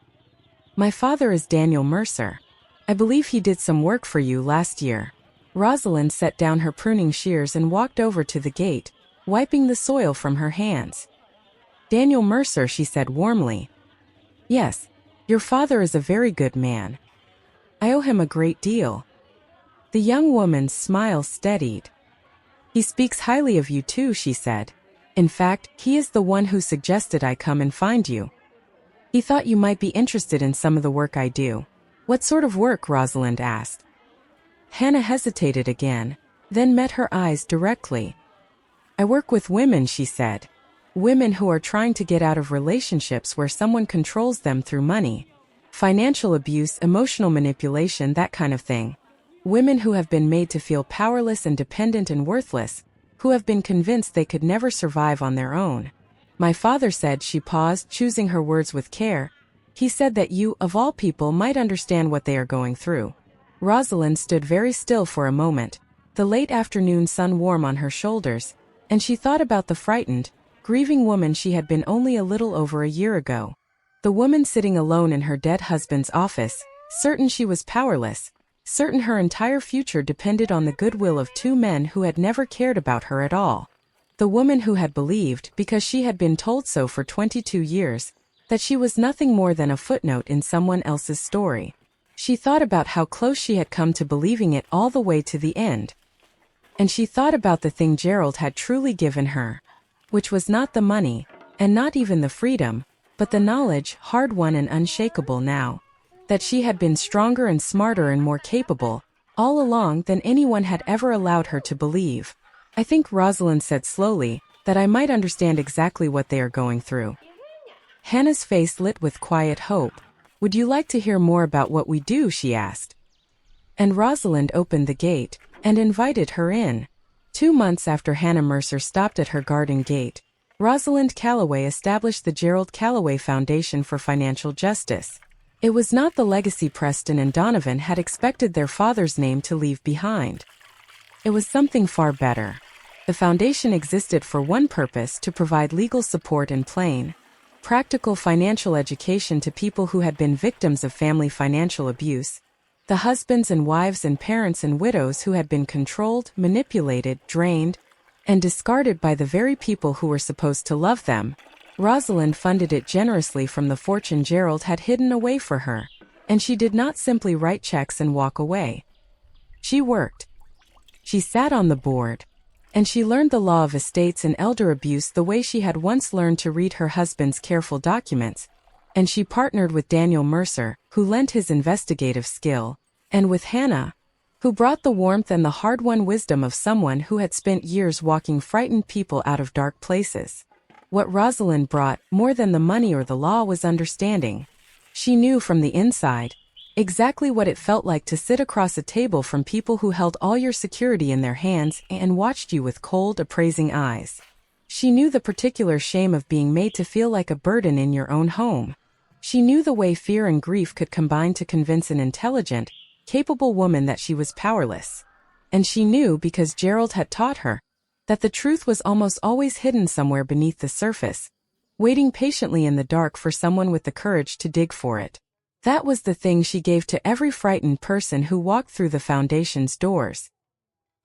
My father is Daniel Mercer. I believe he did some work for you last year." Rosalind set down her pruning shears and walked over to the gate, wiping the soil from her hands. "Daniel Mercer," she said warmly. "Yes, your father is a very good man. I owe him a great deal." The young woman's smile steadied. "He speaks highly of you too," she said. "In fact, he is the one who suggested I come and find you. He thought you might be interested in some of the work I do." "What sort of work?" Rosalind asked. Hannah hesitated again, then met her eyes directly. "I work with women," she said. "Women who are trying to get out of relationships where someone controls them through money, financial abuse, emotional manipulation, that kind of thing. Women who have been made to feel powerless and dependent and worthless, who have been convinced they could never survive on their own. My father said," she paused, choosing her words with care, "he said that you, of all people, might understand what they are going through." Rosalind stood very still for a moment, the late afternoon sun warm on her shoulders, and she thought about the frightened, grieving woman she had been only a little over a year ago. The woman sitting alone in her dead husband's office, certain she was powerless, certain her entire future depended on the goodwill of two men who had never cared about her at all. The woman who had believed, because she had been told so for 22 years, that she was nothing more than a footnote in someone else's story. She thought about how close she had come to believing it all the way to the end. And she thought about the thing Gerald had truly given her, which was not the money, and not even the freedom, but the knowledge, hard-won and unshakable now, that she had been stronger and smarter and more capable, all along, than anyone had ever allowed her to believe. "I think," Rosalind said slowly, "that I might understand exactly what they are going through." Hannah's face lit with quiet hope. "Would you like to hear more about what we do?" she asked. And Rosalind opened the gate, and invited her in. 2 months after Hannah Mercer stopped at her garden gate, Rosalind Calloway established the Gerald Calloway Foundation for Financial Justice. It was not the legacy Preston and Donovan had expected their father's name to leave behind. It was something far better. The foundation existed for one purpose: to provide legal support and plain, practical financial education to people who had been victims of family financial abuse, the husbands and wives and parents and widows who had been controlled, manipulated, drained, and discarded by the very people who were supposed to love them. Rosalind funded it generously from the fortune Gerald had hidden away for her, and she did not simply write checks and walk away. She worked. She sat on the board, and she learned the law of estates and elder abuse the way she had once learned to read her husband's careful documents, and she partnered with Daniel Mercer, who lent his investigative skill, and with Hannah, who brought the warmth and the hard-won wisdom of someone who had spent years walking frightened people out of dark places. What Rosalind brought, more than the money or the law, was understanding. She knew from the inside exactly what it felt like to sit across a table from people who held all your security in their hands and watched you with cold, appraising eyes. She knew the particular shame of being made to feel like a burden in your own home. She knew the way fear and grief could combine to convince an intelligent, capable woman that she was powerless. And she knew, because Gerald had taught her, that the truth was almost always hidden somewhere beneath the surface, waiting patiently in the dark for someone with the courage to dig for it. That was the thing she gave to every frightened person who walked through the foundation's doors.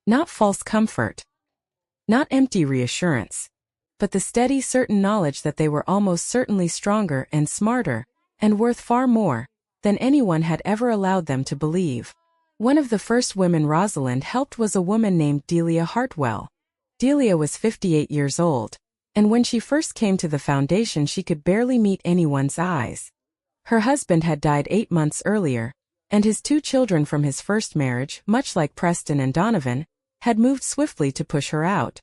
Not false comfort. Not empty reassurance. but the steady, certain knowledge that they were almost certainly stronger and smarter, and worth far more than anyone had ever allowed them to believe. One of the first women Rosalind helped was a woman named Delia Hartwell. Delia was 58 years old, and when she first came to the foundation she could barely meet anyone's eyes. Her husband had died 8 months earlier, and his 2 children from his first marriage, much like Preston and Donovan, had moved swiftly to push her out.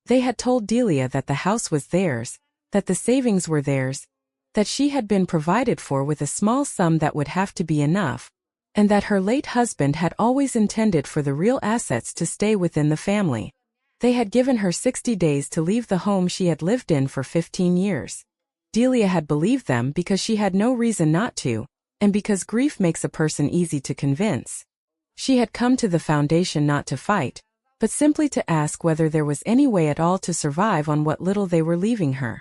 They had told Delia that the house was theirs, that the savings were theirs, that she had been provided for with a small sum that would have to be enough, and that her late husband had always intended for the real assets to stay within the family. They had given her 60 days to leave the home she had lived in for 15 years. Delia had believed them because she had no reason not to, and because grief makes a person easy to convince. She had come to the foundation not to fight, but simply to ask whether there was any way at all to survive on what little they were leaving her.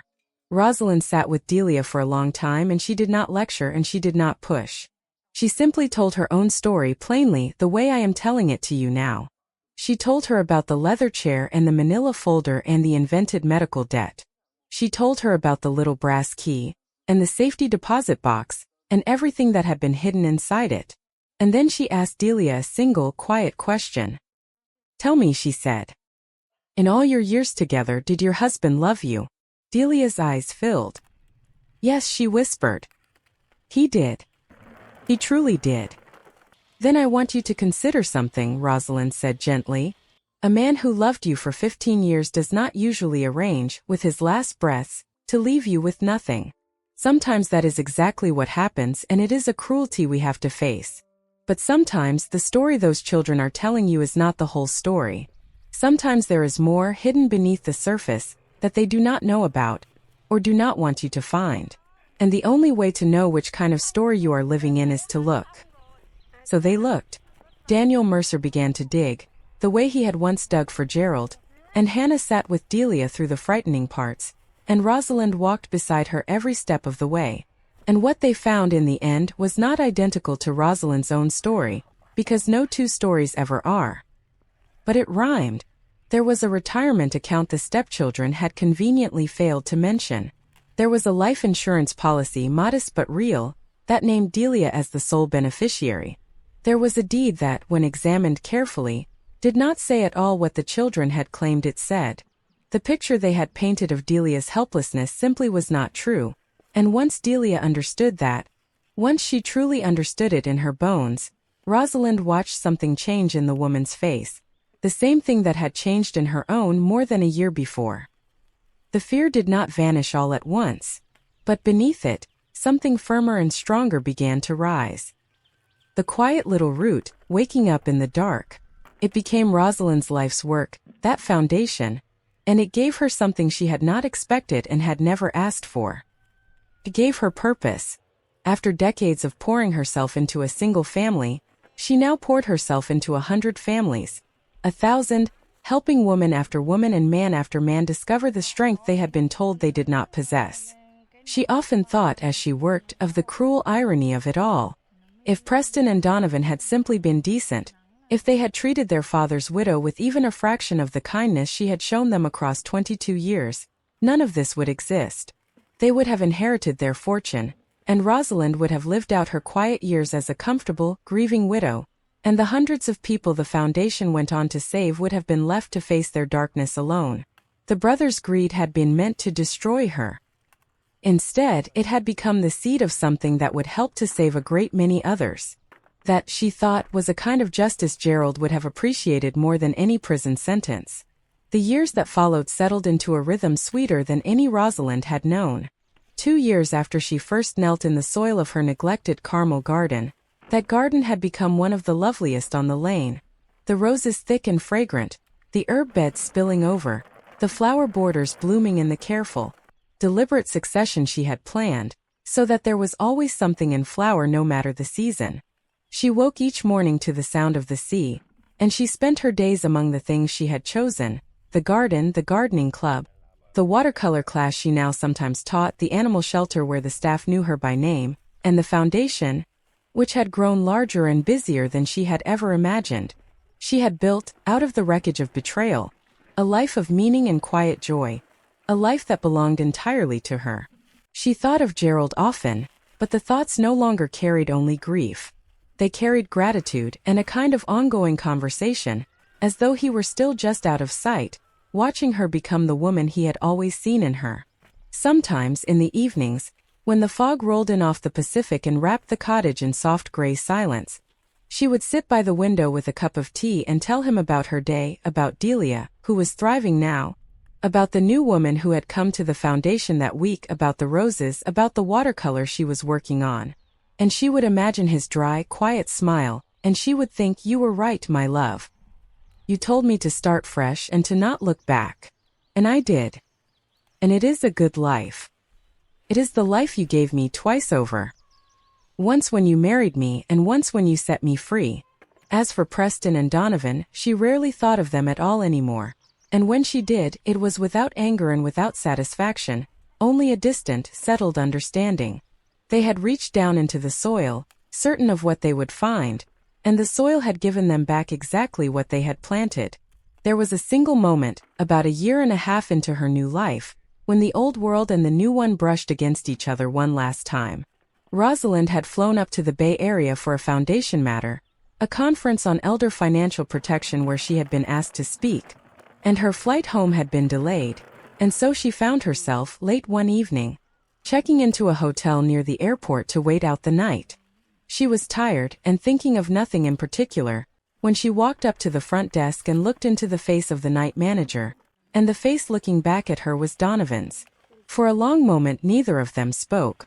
Rosalind sat with Delia for a long time, and she did not lecture and she did not push. She simply told her own story plainly, the way I am telling it to you now. She told her about the leather chair and the manila folder and the invented medical debt. She told her about the little brass key, and the safety deposit box, and everything that had been hidden inside it. And then she asked Delia a single, quiet question. "Tell me," she said. "In all your years together, did your husband love you?" Delia's eyes filled. "Yes," she whispered. "He did. He truly did." "Then I want you to consider something," Rosalind said gently. "A man who loved you for 15 years does not usually arrange, with his last breaths, to leave you with nothing. Sometimes that is exactly what happens, and it is a cruelty we have to face. But sometimes the story those children are telling you is not the whole story. Sometimes there is more hidden beneath the surface that they do not know about, or do not want you to find. And the only way to know which kind of story you are living in is to look." So they looked. Daniel Mercer began to dig, the way he had once dug for Gerald, and Hannah sat with Delia through the frightening parts, and Rosalind walked beside her every step of the way. And what they found in the end was not identical to Rosalind's own story, because no 2 stories ever are. But it rhymed. There was a retirement account the stepchildren had conveniently failed to mention. There was a life insurance policy, modest but real, that named Delia as the sole beneficiary. There was a deed that, when examined carefully, did not say at all what the children had claimed it said. The picture they had painted of Delia's helplessness simply was not true, and once Delia understood that, once she truly understood it in her bones, Rosalind watched something change in the woman's face, the same thing that had changed in her own more than a year before. The fear did not vanish all at once, but beneath it, something firmer and stronger began to rise. The quiet little root, waking up in the dark. It became Rosalind's life's work, that foundation, and it gave her something she had not expected and had never asked for. It gave her purpose. After decades of pouring herself into a single family, she now poured herself into 100 families, 1,000, helping woman after woman and man after man discover the strength they had been told they did not possess. She often thought as she worked of the cruel irony of it all. If Preston and Donovan had simply been decent, if they had treated their father's widow with even a fraction of the kindness she had shown them across 22 years, none of this would exist. They would have inherited their fortune, and Rosalind would have lived out her quiet years as a comfortable, grieving widow, and the hundreds of people the foundation went on to save would have been left to face their darkness alone. The brothers' greed had been meant to destroy her. Instead, it had become the seed of something that would help to save a great many others. That, she thought, was a kind of justice Gerald would have appreciated more than any prison sentence. The years that followed settled into a rhythm sweeter than any Rosalind had known. 2 years after she first knelt in the soil of her neglected Carmel garden, that garden had become one of the loveliest on the lane. The roses thick and fragrant, the herb beds spilling over, the flower borders blooming in the careful, deliberate succession she had planned, so that there was always something in flower no matter the season. She woke each morning to the sound of the sea, and she spent her days among the things she had chosen, the garden, the gardening club, the watercolor class she now sometimes taught, the animal shelter where the staff knew her by name, and the foundation, which had grown larger and busier than she had ever imagined. She had built, out of the wreckage of betrayal, a life of meaning and quiet joy, a life that belonged entirely to her. She thought of Gerald often, but the thoughts no longer carried only grief. They carried gratitude and a kind of ongoing conversation, as though he were still just out of sight, watching her become the woman he had always seen in her. Sometimes, in the evenings, when the fog rolled in off the Pacific and wrapped the cottage in soft gray silence, she would sit by the window with a cup of tea and tell him about her day, about Delia, who was thriving now, about the new woman who had come to the foundation that week, about the roses, about the watercolor she was working on. And she would imagine his dry, quiet smile, and she would think, "You were right, my love. You told me to start fresh and to not look back. And I did. And it is a good life. It is the life you gave me twice over. Once when you married me and once when you set me free." As for Preston and Donovan, she rarely thought of them at all anymore. And when she did, it was without anger and without satisfaction, only a distant, settled understanding. They had reached down into the soil, certain of what they would find, and the soil had given them back exactly what they had planted. There was a single moment, about a year and a half into her new life, when the old world and the new one brushed against each other one last time. Rosalind had flown up to the Bay Area for a foundation matter, a conference on elder financial protection where she had been asked to speak, and her flight home had been delayed, and so she found herself, late one evening, checking into a hotel near the airport to wait out the night. She was tired and thinking of nothing in particular, when she walked up to the front desk and looked into the face of the night manager, and the face looking back at her was Donovan's. For a long moment neither of them spoke.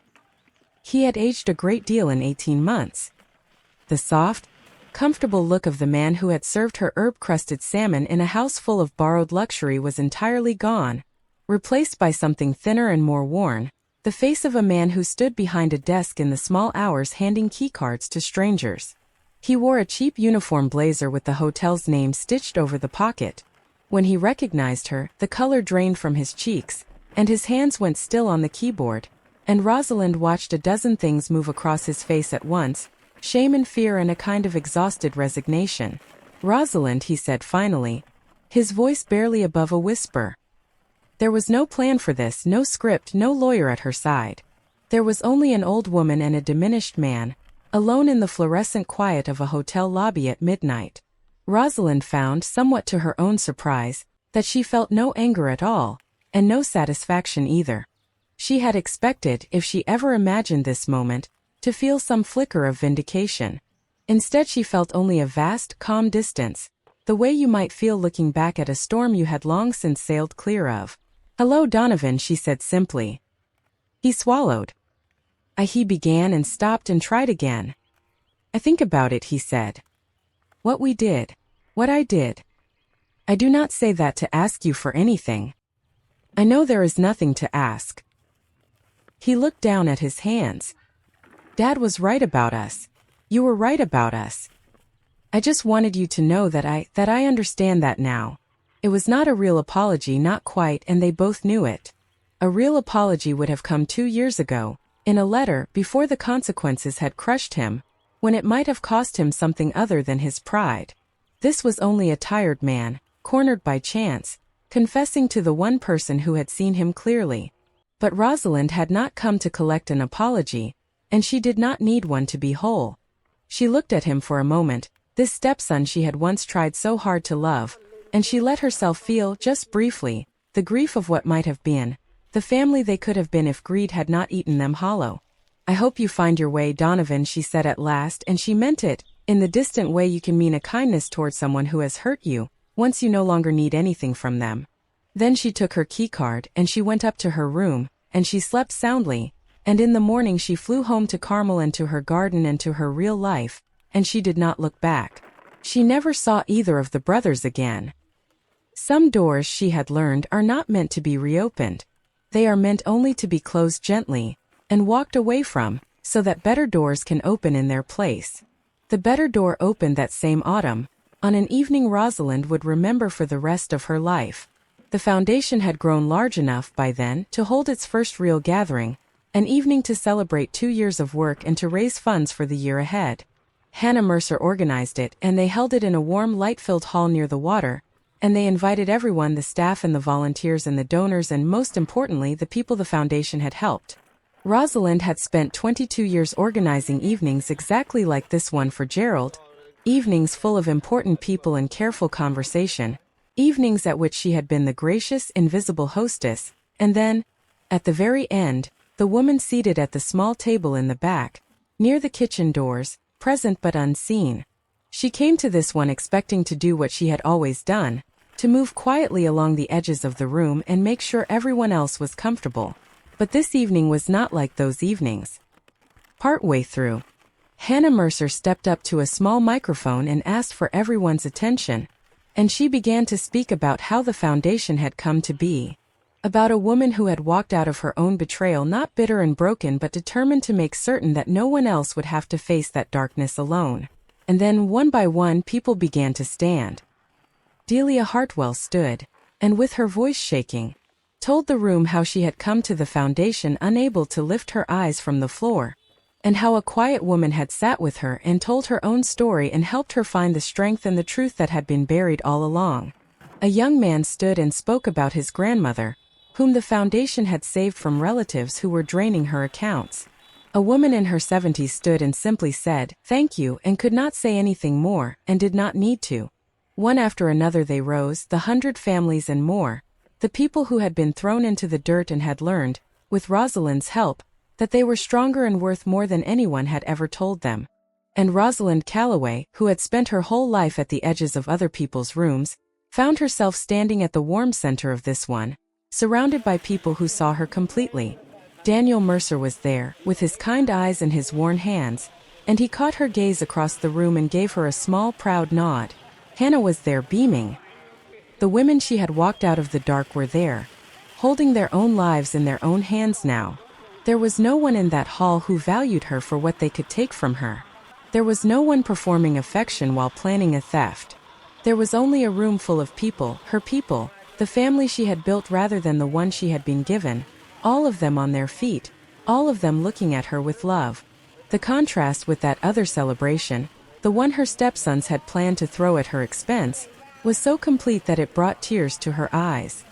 He had aged a great deal in 18 months. The soft, comfortable look of the man who had served her herb-crusted salmon in a house full of borrowed luxury was entirely gone, replaced by something thinner and more worn, the face of a man who stood behind a desk in the small hours handing keycards to strangers. He wore a cheap uniform blazer with the hotel's name stitched over the pocket. When he recognized her, the color drained from his cheeks, and his hands went still on the keyboard, and Rosalind watched a dozen things move across his face at once, shame and fear and a kind of exhausted resignation. "Rosalind," he said finally, his voice barely above a whisper. There was no plan for this, no script, no lawyer at her side. There was only an old woman and a diminished man, alone in the fluorescent quiet of a hotel lobby at midnight. Rosalind found, somewhat to her own surprise, that she felt no anger at all, and no satisfaction either. She had expected, if she ever imagined this moment, to feel some flicker of vindication. Instead she felt only a vast, calm distance, the way you might feel looking back at a storm you had long since sailed clear of. "Hello, Donovan," she said simply. He swallowed. He began and stopped and tried again. "I think about it," he said. "What we did. What I did. I do not say that to ask you for anything. I know there is nothing to ask." He looked down at his hands. "Dad was right about us. You were right about us. I just wanted you to know that I understand that now. It was not a real apology, not quite, and they both knew it. A real apology would have come 2 years ago, in a letter, before the consequences had crushed him, when it might have cost him something other than his pride. This was only a tired man, cornered by chance, confessing to the one person who had seen him clearly. But Rosalind had not come to collect an apology, and she did not need one to be whole. She looked at him for a moment, this stepson she had once tried so hard to love, and she let herself feel, just briefly, the grief of what might have been, the family they could have been if greed had not eaten them hollow. "I hope you find your way, Donovan," she said at last, and she meant it, in the distant way you can mean a kindness toward someone who has hurt you, once you no longer need anything from them. Then she took her keycard, and she went up to her room, and she slept soundly, and in the morning she flew home to Carmel and to her garden and to her real life, and she did not look back. She never saw either of the brothers again. Some doors, she had learned, are not meant to be reopened. They are meant only to be closed gently, and walked away from, so that better doors can open in their place. The better door opened that same autumn, on an evening Rosalind would remember for the rest of her life. The foundation had grown large enough by then to hold its first real gathering, an evening to celebrate 2 years of work and to raise funds for the year ahead. Hannah Mercer organized it, and they held it in a warm, light-filled hall near the water, and they invited everyone, the staff and the volunteers and the donors and most importantly the people the foundation had helped. Rosalind had spent 22 years organizing evenings exactly like this one for Gerald, evenings full of important people and careful conversation, evenings at which she had been the gracious, invisible hostess, and then, at the very end, the woman seated at the small table in the back, near the kitchen doors, present but unseen. She came to this one expecting to do what she had always done, to move quietly along the edges of the room and make sure everyone else was comfortable. But this evening was not like those evenings. Partway through, Hannah Mercer stepped up to a small microphone and asked for everyone's attention, and she began to speak about how the foundation had come to be. About a woman who had walked out of her own betrayal not bitter and broken but determined to make certain that no one else would have to face that darkness alone. And then one by one people began to stand. Delia Hartwell stood, and with her voice shaking, told the room how she had come to the foundation unable to lift her eyes from the floor, and how a quiet woman had sat with her and told her own story and helped her find the strength and the truth that had been buried all along. A young man stood and spoke about his grandmother, whom the foundation had saved from relatives who were draining her accounts. A woman in her 70s stood and simply said, "Thank you," and could not say anything more, and did not need to. One after another they rose, the 100 families and more, the people who had been thrown into the dirt and had learned, with Rosalind's help, that they were stronger and worth more than anyone had ever told them. And Rosalind Calloway, who had spent her whole life at the edges of other people's rooms, found herself standing at the warm center of this one, surrounded by people who saw her completely. Daniel Mercer was there, with his kind eyes and his worn hands, and he caught her gaze across the room and gave her a small, proud nod. Hannah was there, beaming. The women she had walked out of the dark were there, holding their own lives in their own hands now. There was no one in that hall who valued her for what they could take from her. There was no one performing affection while planning a theft. There was only a room full of people, her people, the family she had built rather than the one she had been given, all of them on their feet, all of them looking at her with love. The contrast with that other celebration, the one her stepsons had planned to throw at her expense, was so complete that it brought tears to her eyes.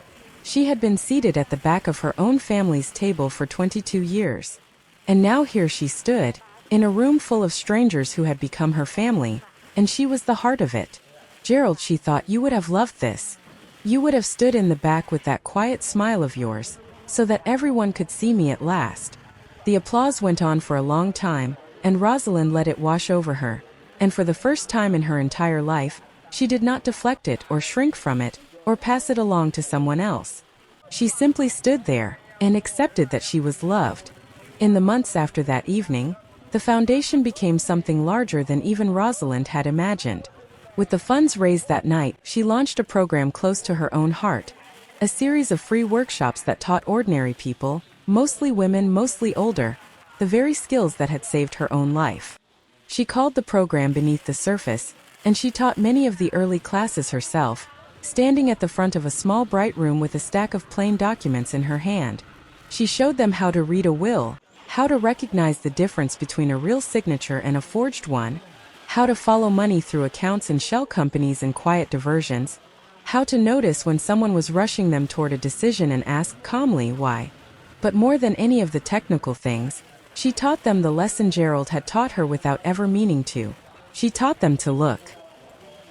She had been seated at the back of her own family's table for 22 years. And now here she stood, in a room full of strangers who had become her family, and she was the heart of it. Gerald, she thought, you would have loved this. You would have stood in the back with that quiet smile of yours, so that everyone could see me at last. The applause went on for a long time, and Rosalind let it wash over her, and for the first time in her entire life, she did not deflect it or shrink from it, or pass it along to someone else. She simply stood there, and accepted that she was loved. In the months after that evening, the foundation became something larger than even Rosalind had imagined. With the funds raised that night, she launched a program close to her own heart, a series of free workshops that taught ordinary people, mostly women, mostly older, the very skills that had saved her own life. She called the program Beneath the Surface, and she taught many of the early classes herself, standing at the front of a small bright room with a stack of plain documents in her hand. She showed them how to read a will, how to recognize the difference between a real signature and a forged one, how to follow money through accounts and shell companies and quiet diversions, how to notice when someone was rushing them toward a decision and ask calmly why. But more than any of the technical things, she taught them the lesson Gerald had taught her without ever meaning to. She taught them to look.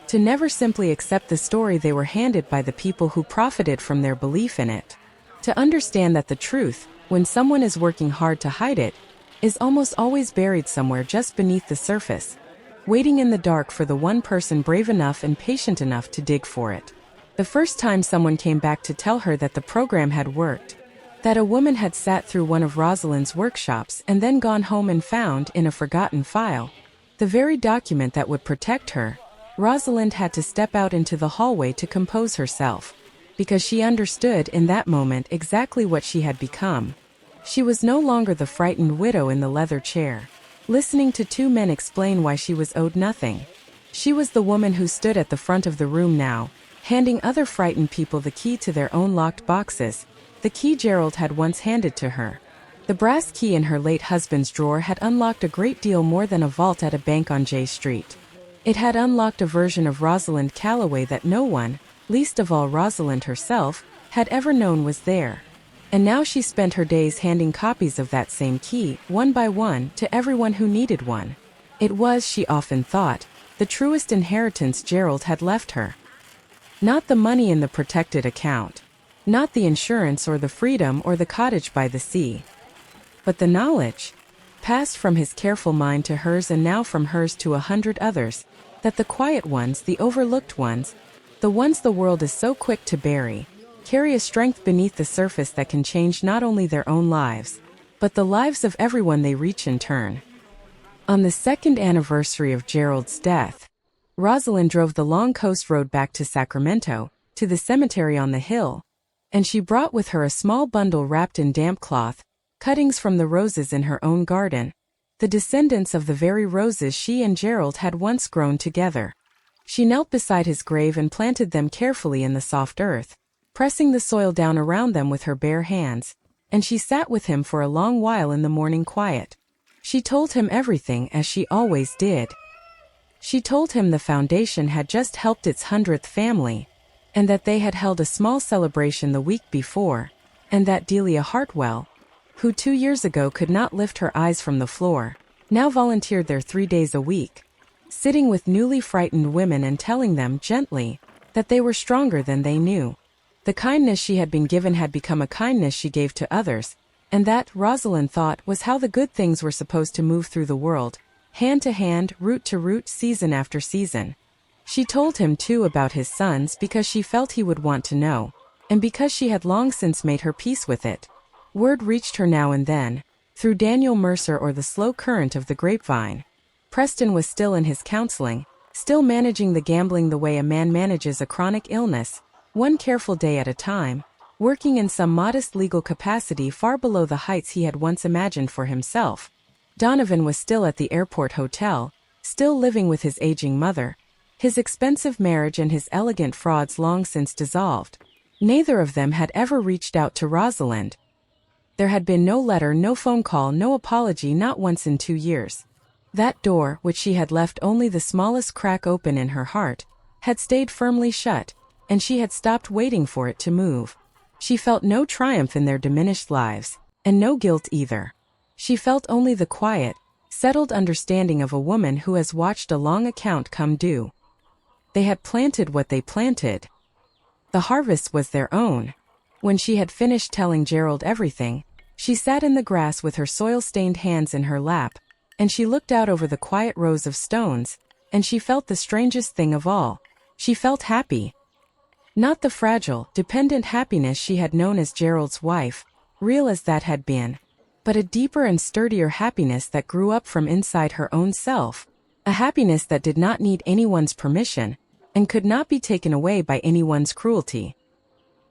To never simply accept the story they were handed by the people who profited from their belief in it. To understand that the truth, when someone is working hard to hide it, is almost always buried somewhere just beneath the surface, waiting in the dark for the one person brave enough and patient enough to dig for it. The first time someone came back to tell her that the program had worked, that a woman had sat through one of Rosalind's workshops and then gone home and found, in a forgotten file, the very document that would protect her, Rosalind had to step out into the hallway to compose herself, because she understood in that moment exactly what she had become. She was no longer the frightened widow in the leather chair, listening to two men explain why she was owed nothing. She was the woman who stood at the front of the room now, handing other frightened people the key to their own locked boxes, the key Gerald had once handed to her. The brass key in her late husband's drawer had unlocked a great deal more than a vault at a bank on J Street. It had unlocked a version of Rosalind Calloway that no one, least of all Rosalind herself, had ever known was there. And now she spent her days handing copies of that same key, one by one, to everyone who needed one. It was, she often thought, the truest inheritance Gerald had left her. Not the money in the protected account. Not the insurance or the freedom or the cottage by the sea. But the knowledge, passed from his careful mind to hers and now from hers to 100 others, that the quiet ones, the overlooked ones, the ones the world is so quick to bury, carry a strength beneath the surface that can change not only their own lives, but the lives of everyone they reach in turn. On the second anniversary of Gerald's death, Rosalind drove the long coast road back to Sacramento, to the cemetery on the hill, and she brought with her a small bundle wrapped in damp cloth, cuttings from the roses in her own garden, the descendants of the very roses she and Gerald had once grown together. She knelt beside his grave and planted them carefully in the soft earth, pressing the soil down around them with her bare hands, and she sat with him for a long while in the morning quiet. She told him everything as she always did. She told him the foundation had just helped its 100th family, and that they had held a small celebration the week before, and that Delia Hartwell, who 2 years ago could not lift her eyes from the floor, now volunteered there 3 days a week, sitting with newly frightened women and telling them gently that they were stronger than they knew. The kindness she had been given had become a kindness she gave to others, and that, Rosalind thought, was how the good things were supposed to move through the world, hand to hand, root to root, season after season. She told him too about his sons because she felt he would want to know, and because she had long since made her peace with it. Word reached her now and then, through Daniel Mercer or the slow current of the grapevine. Preston was still in his counseling, still managing the gambling the way a man manages a chronic illness, one careful day at a time, working in some modest legal capacity far below the heights he had once imagined for himself. Donovan was still at the airport hotel, still living with his aging mother, his expensive marriage and his elegant frauds long since dissolved. Neither of them had ever reached out to Rosalind. There had been no letter, no phone call, no apology, not once in 2 years. That door, which she had left only the smallest crack open in her heart, had stayed firmly shut, and she had stopped waiting for it to move. She felt no triumph in their diminished lives, and no guilt either. She felt only the quiet, settled understanding of a woman who has watched a long account come due. They had planted what they planted. The harvest was their own. When she had finished telling Gerald everything, she sat in the grass with her soil-stained hands in her lap, and she looked out over the quiet rows of stones, and she felt the strangest thing of all. She felt happy. Not the fragile, dependent happiness she had known as Gerald's wife, real as that had been, but a deeper and sturdier happiness that grew up from inside her own self, a happiness that did not need anyone's permission, and could not be taken away by anyone's cruelty.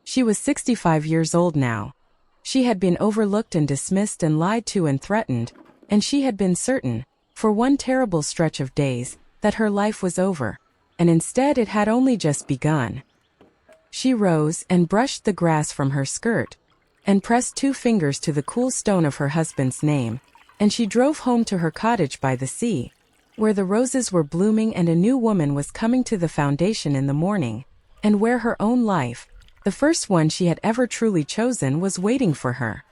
She was 65 years old now. She had been overlooked and dismissed and lied to and threatened, and she had been certain, for one terrible stretch of days, that her life was over, and instead it had only just begun. She rose and brushed the grass from her skirt, and pressed 2 fingers to the cool stone of her husband's name, and she drove home to her cottage by the sea, where the roses were blooming and a new woman was coming to the foundation in the morning, and where her own life, the first one she had ever truly chosen, was waiting for her.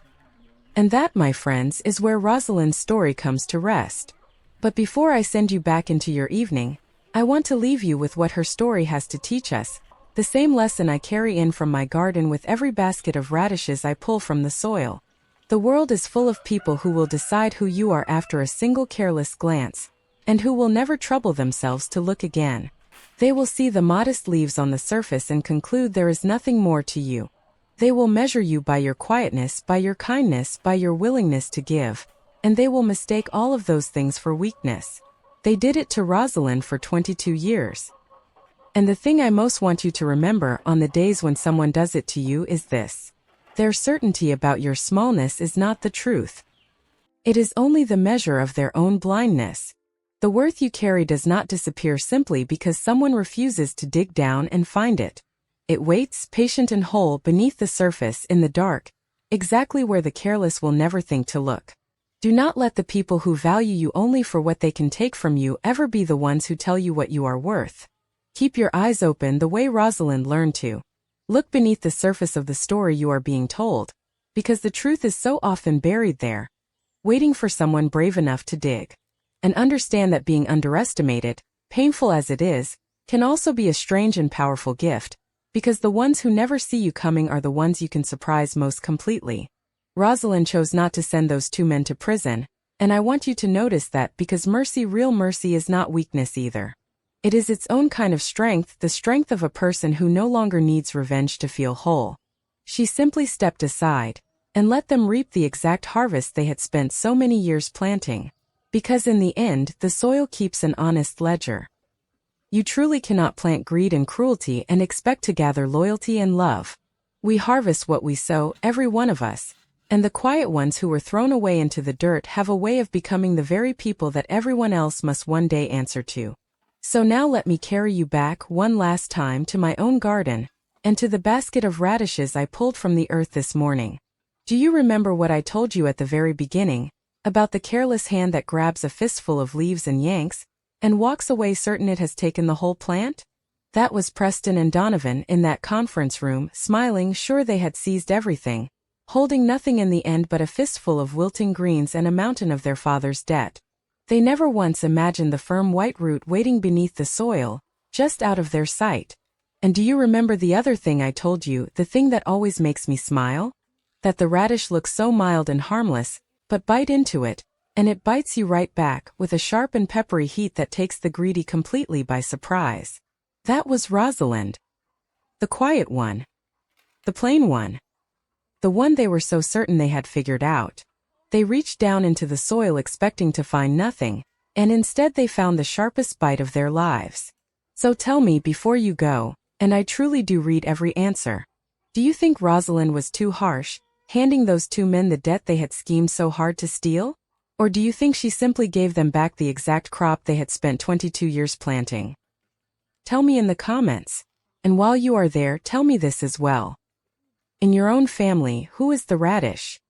And that, my friends, is where Rosalind's story comes to rest. But before I send you back into your evening, I want to leave you with what her story has to teach us, the same lesson I carry in from my garden with every basket of radishes I pull from the soil. The world is full of people who will decide who you are after a single careless glance, and who will never trouble themselves to look again. They will see the modest leaves on the surface and conclude there is nothing more to you. They will measure you by your quietness, by your kindness, by your willingness to give, and they will mistake all of those things for weakness. They did it to Rosalind for 22 years. And the thing I most want you to remember on the days when someone does it to you is this: their certainty about your smallness is not the truth. It is only the measure of their own blindness. The worth you carry does not disappear simply because someone refuses to dig down and find it. It waits, patient and whole, beneath the surface, in the dark, exactly where the careless will never think to look. Do not let the people who value you only for what they can take from you ever be the ones who tell you what you are worth. Keep your eyes open the way Rosalind learned to. Look beneath the surface of the story you are being told, because the truth is so often buried there, waiting for someone brave enough to dig. And understand that being underestimated, painful as it is, can also be a strange and powerful gift, because the ones who never see you coming are the ones you can surprise most completely. Rosalind chose not to send those two men to prison, and I want you to notice that because mercy, real mercy, is not weakness either. It is its own kind of strength, the strength of a person who no longer needs revenge to feel whole. She simply stepped aside and let them reap the exact harvest they had spent so many years planting. Because in the end, the soil keeps an honest ledger. You truly cannot plant greed and cruelty and expect to gather loyalty and love. We harvest what we sow, every one of us. And the quiet ones who were thrown away into the dirt have a way of becoming the very people that everyone else must one day answer to. So now let me carry you back one last time to my own garden, and to the basket of radishes I pulled from the earth this morning. Do you remember what I told you at the very beginning, about the careless hand that grabs a fistful of leaves and yanks, and walks away certain it has taken the whole plant? That was Preston and Donovan in that conference room, smiling, sure they had seized everything, holding nothing in the end but a fistful of wilting greens and a mountain of their father's debt. They never once imagined the firm white root waiting beneath the soil, just out of their sight. And do you remember the other thing I told you, the thing that always makes me smile? That the radish looks so mild and harmless, but bite into it, and it bites you right back with a sharp and peppery heat that takes the greedy completely by surprise. That was Rosalind. The quiet one. The plain one. The one they were so certain they had figured out. They reached down into the soil expecting to find nothing, and instead they found the sharpest bite of their lives. So tell me before you go, and I truly do read every answer. Do you think Rosalind was too harsh, handing those two men the debt they had schemed so hard to steal? Or do you think she simply gave them back the exact crop they had spent 22 years planting? Tell me in the comments. And while you are there, tell me this as well. In your own family, who is the radish?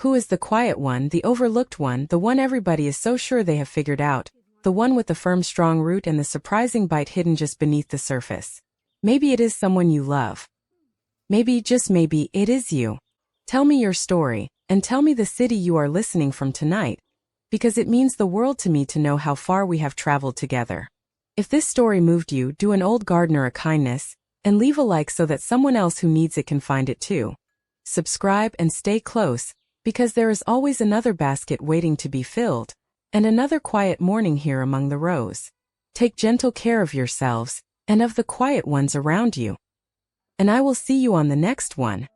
Who is the quiet one, the overlooked one, the one everybody is so sure they have figured out, the one with the firm strong root and the surprising bite hidden just beneath the surface? Maybe it is someone you love. Maybe, just maybe, it is you. Tell me your story, and tell me the city you are listening from tonight, because it means the world to me to know how far we have traveled together. If this story moved you, do an old gardener a kindness, and leave a like so that someone else who needs it can find it too. Subscribe and stay close, because there is always another basket waiting to be filled, and another quiet morning here among the rows. Take gentle care of yourselves, and of the quiet ones around you. And I will see you on the next one.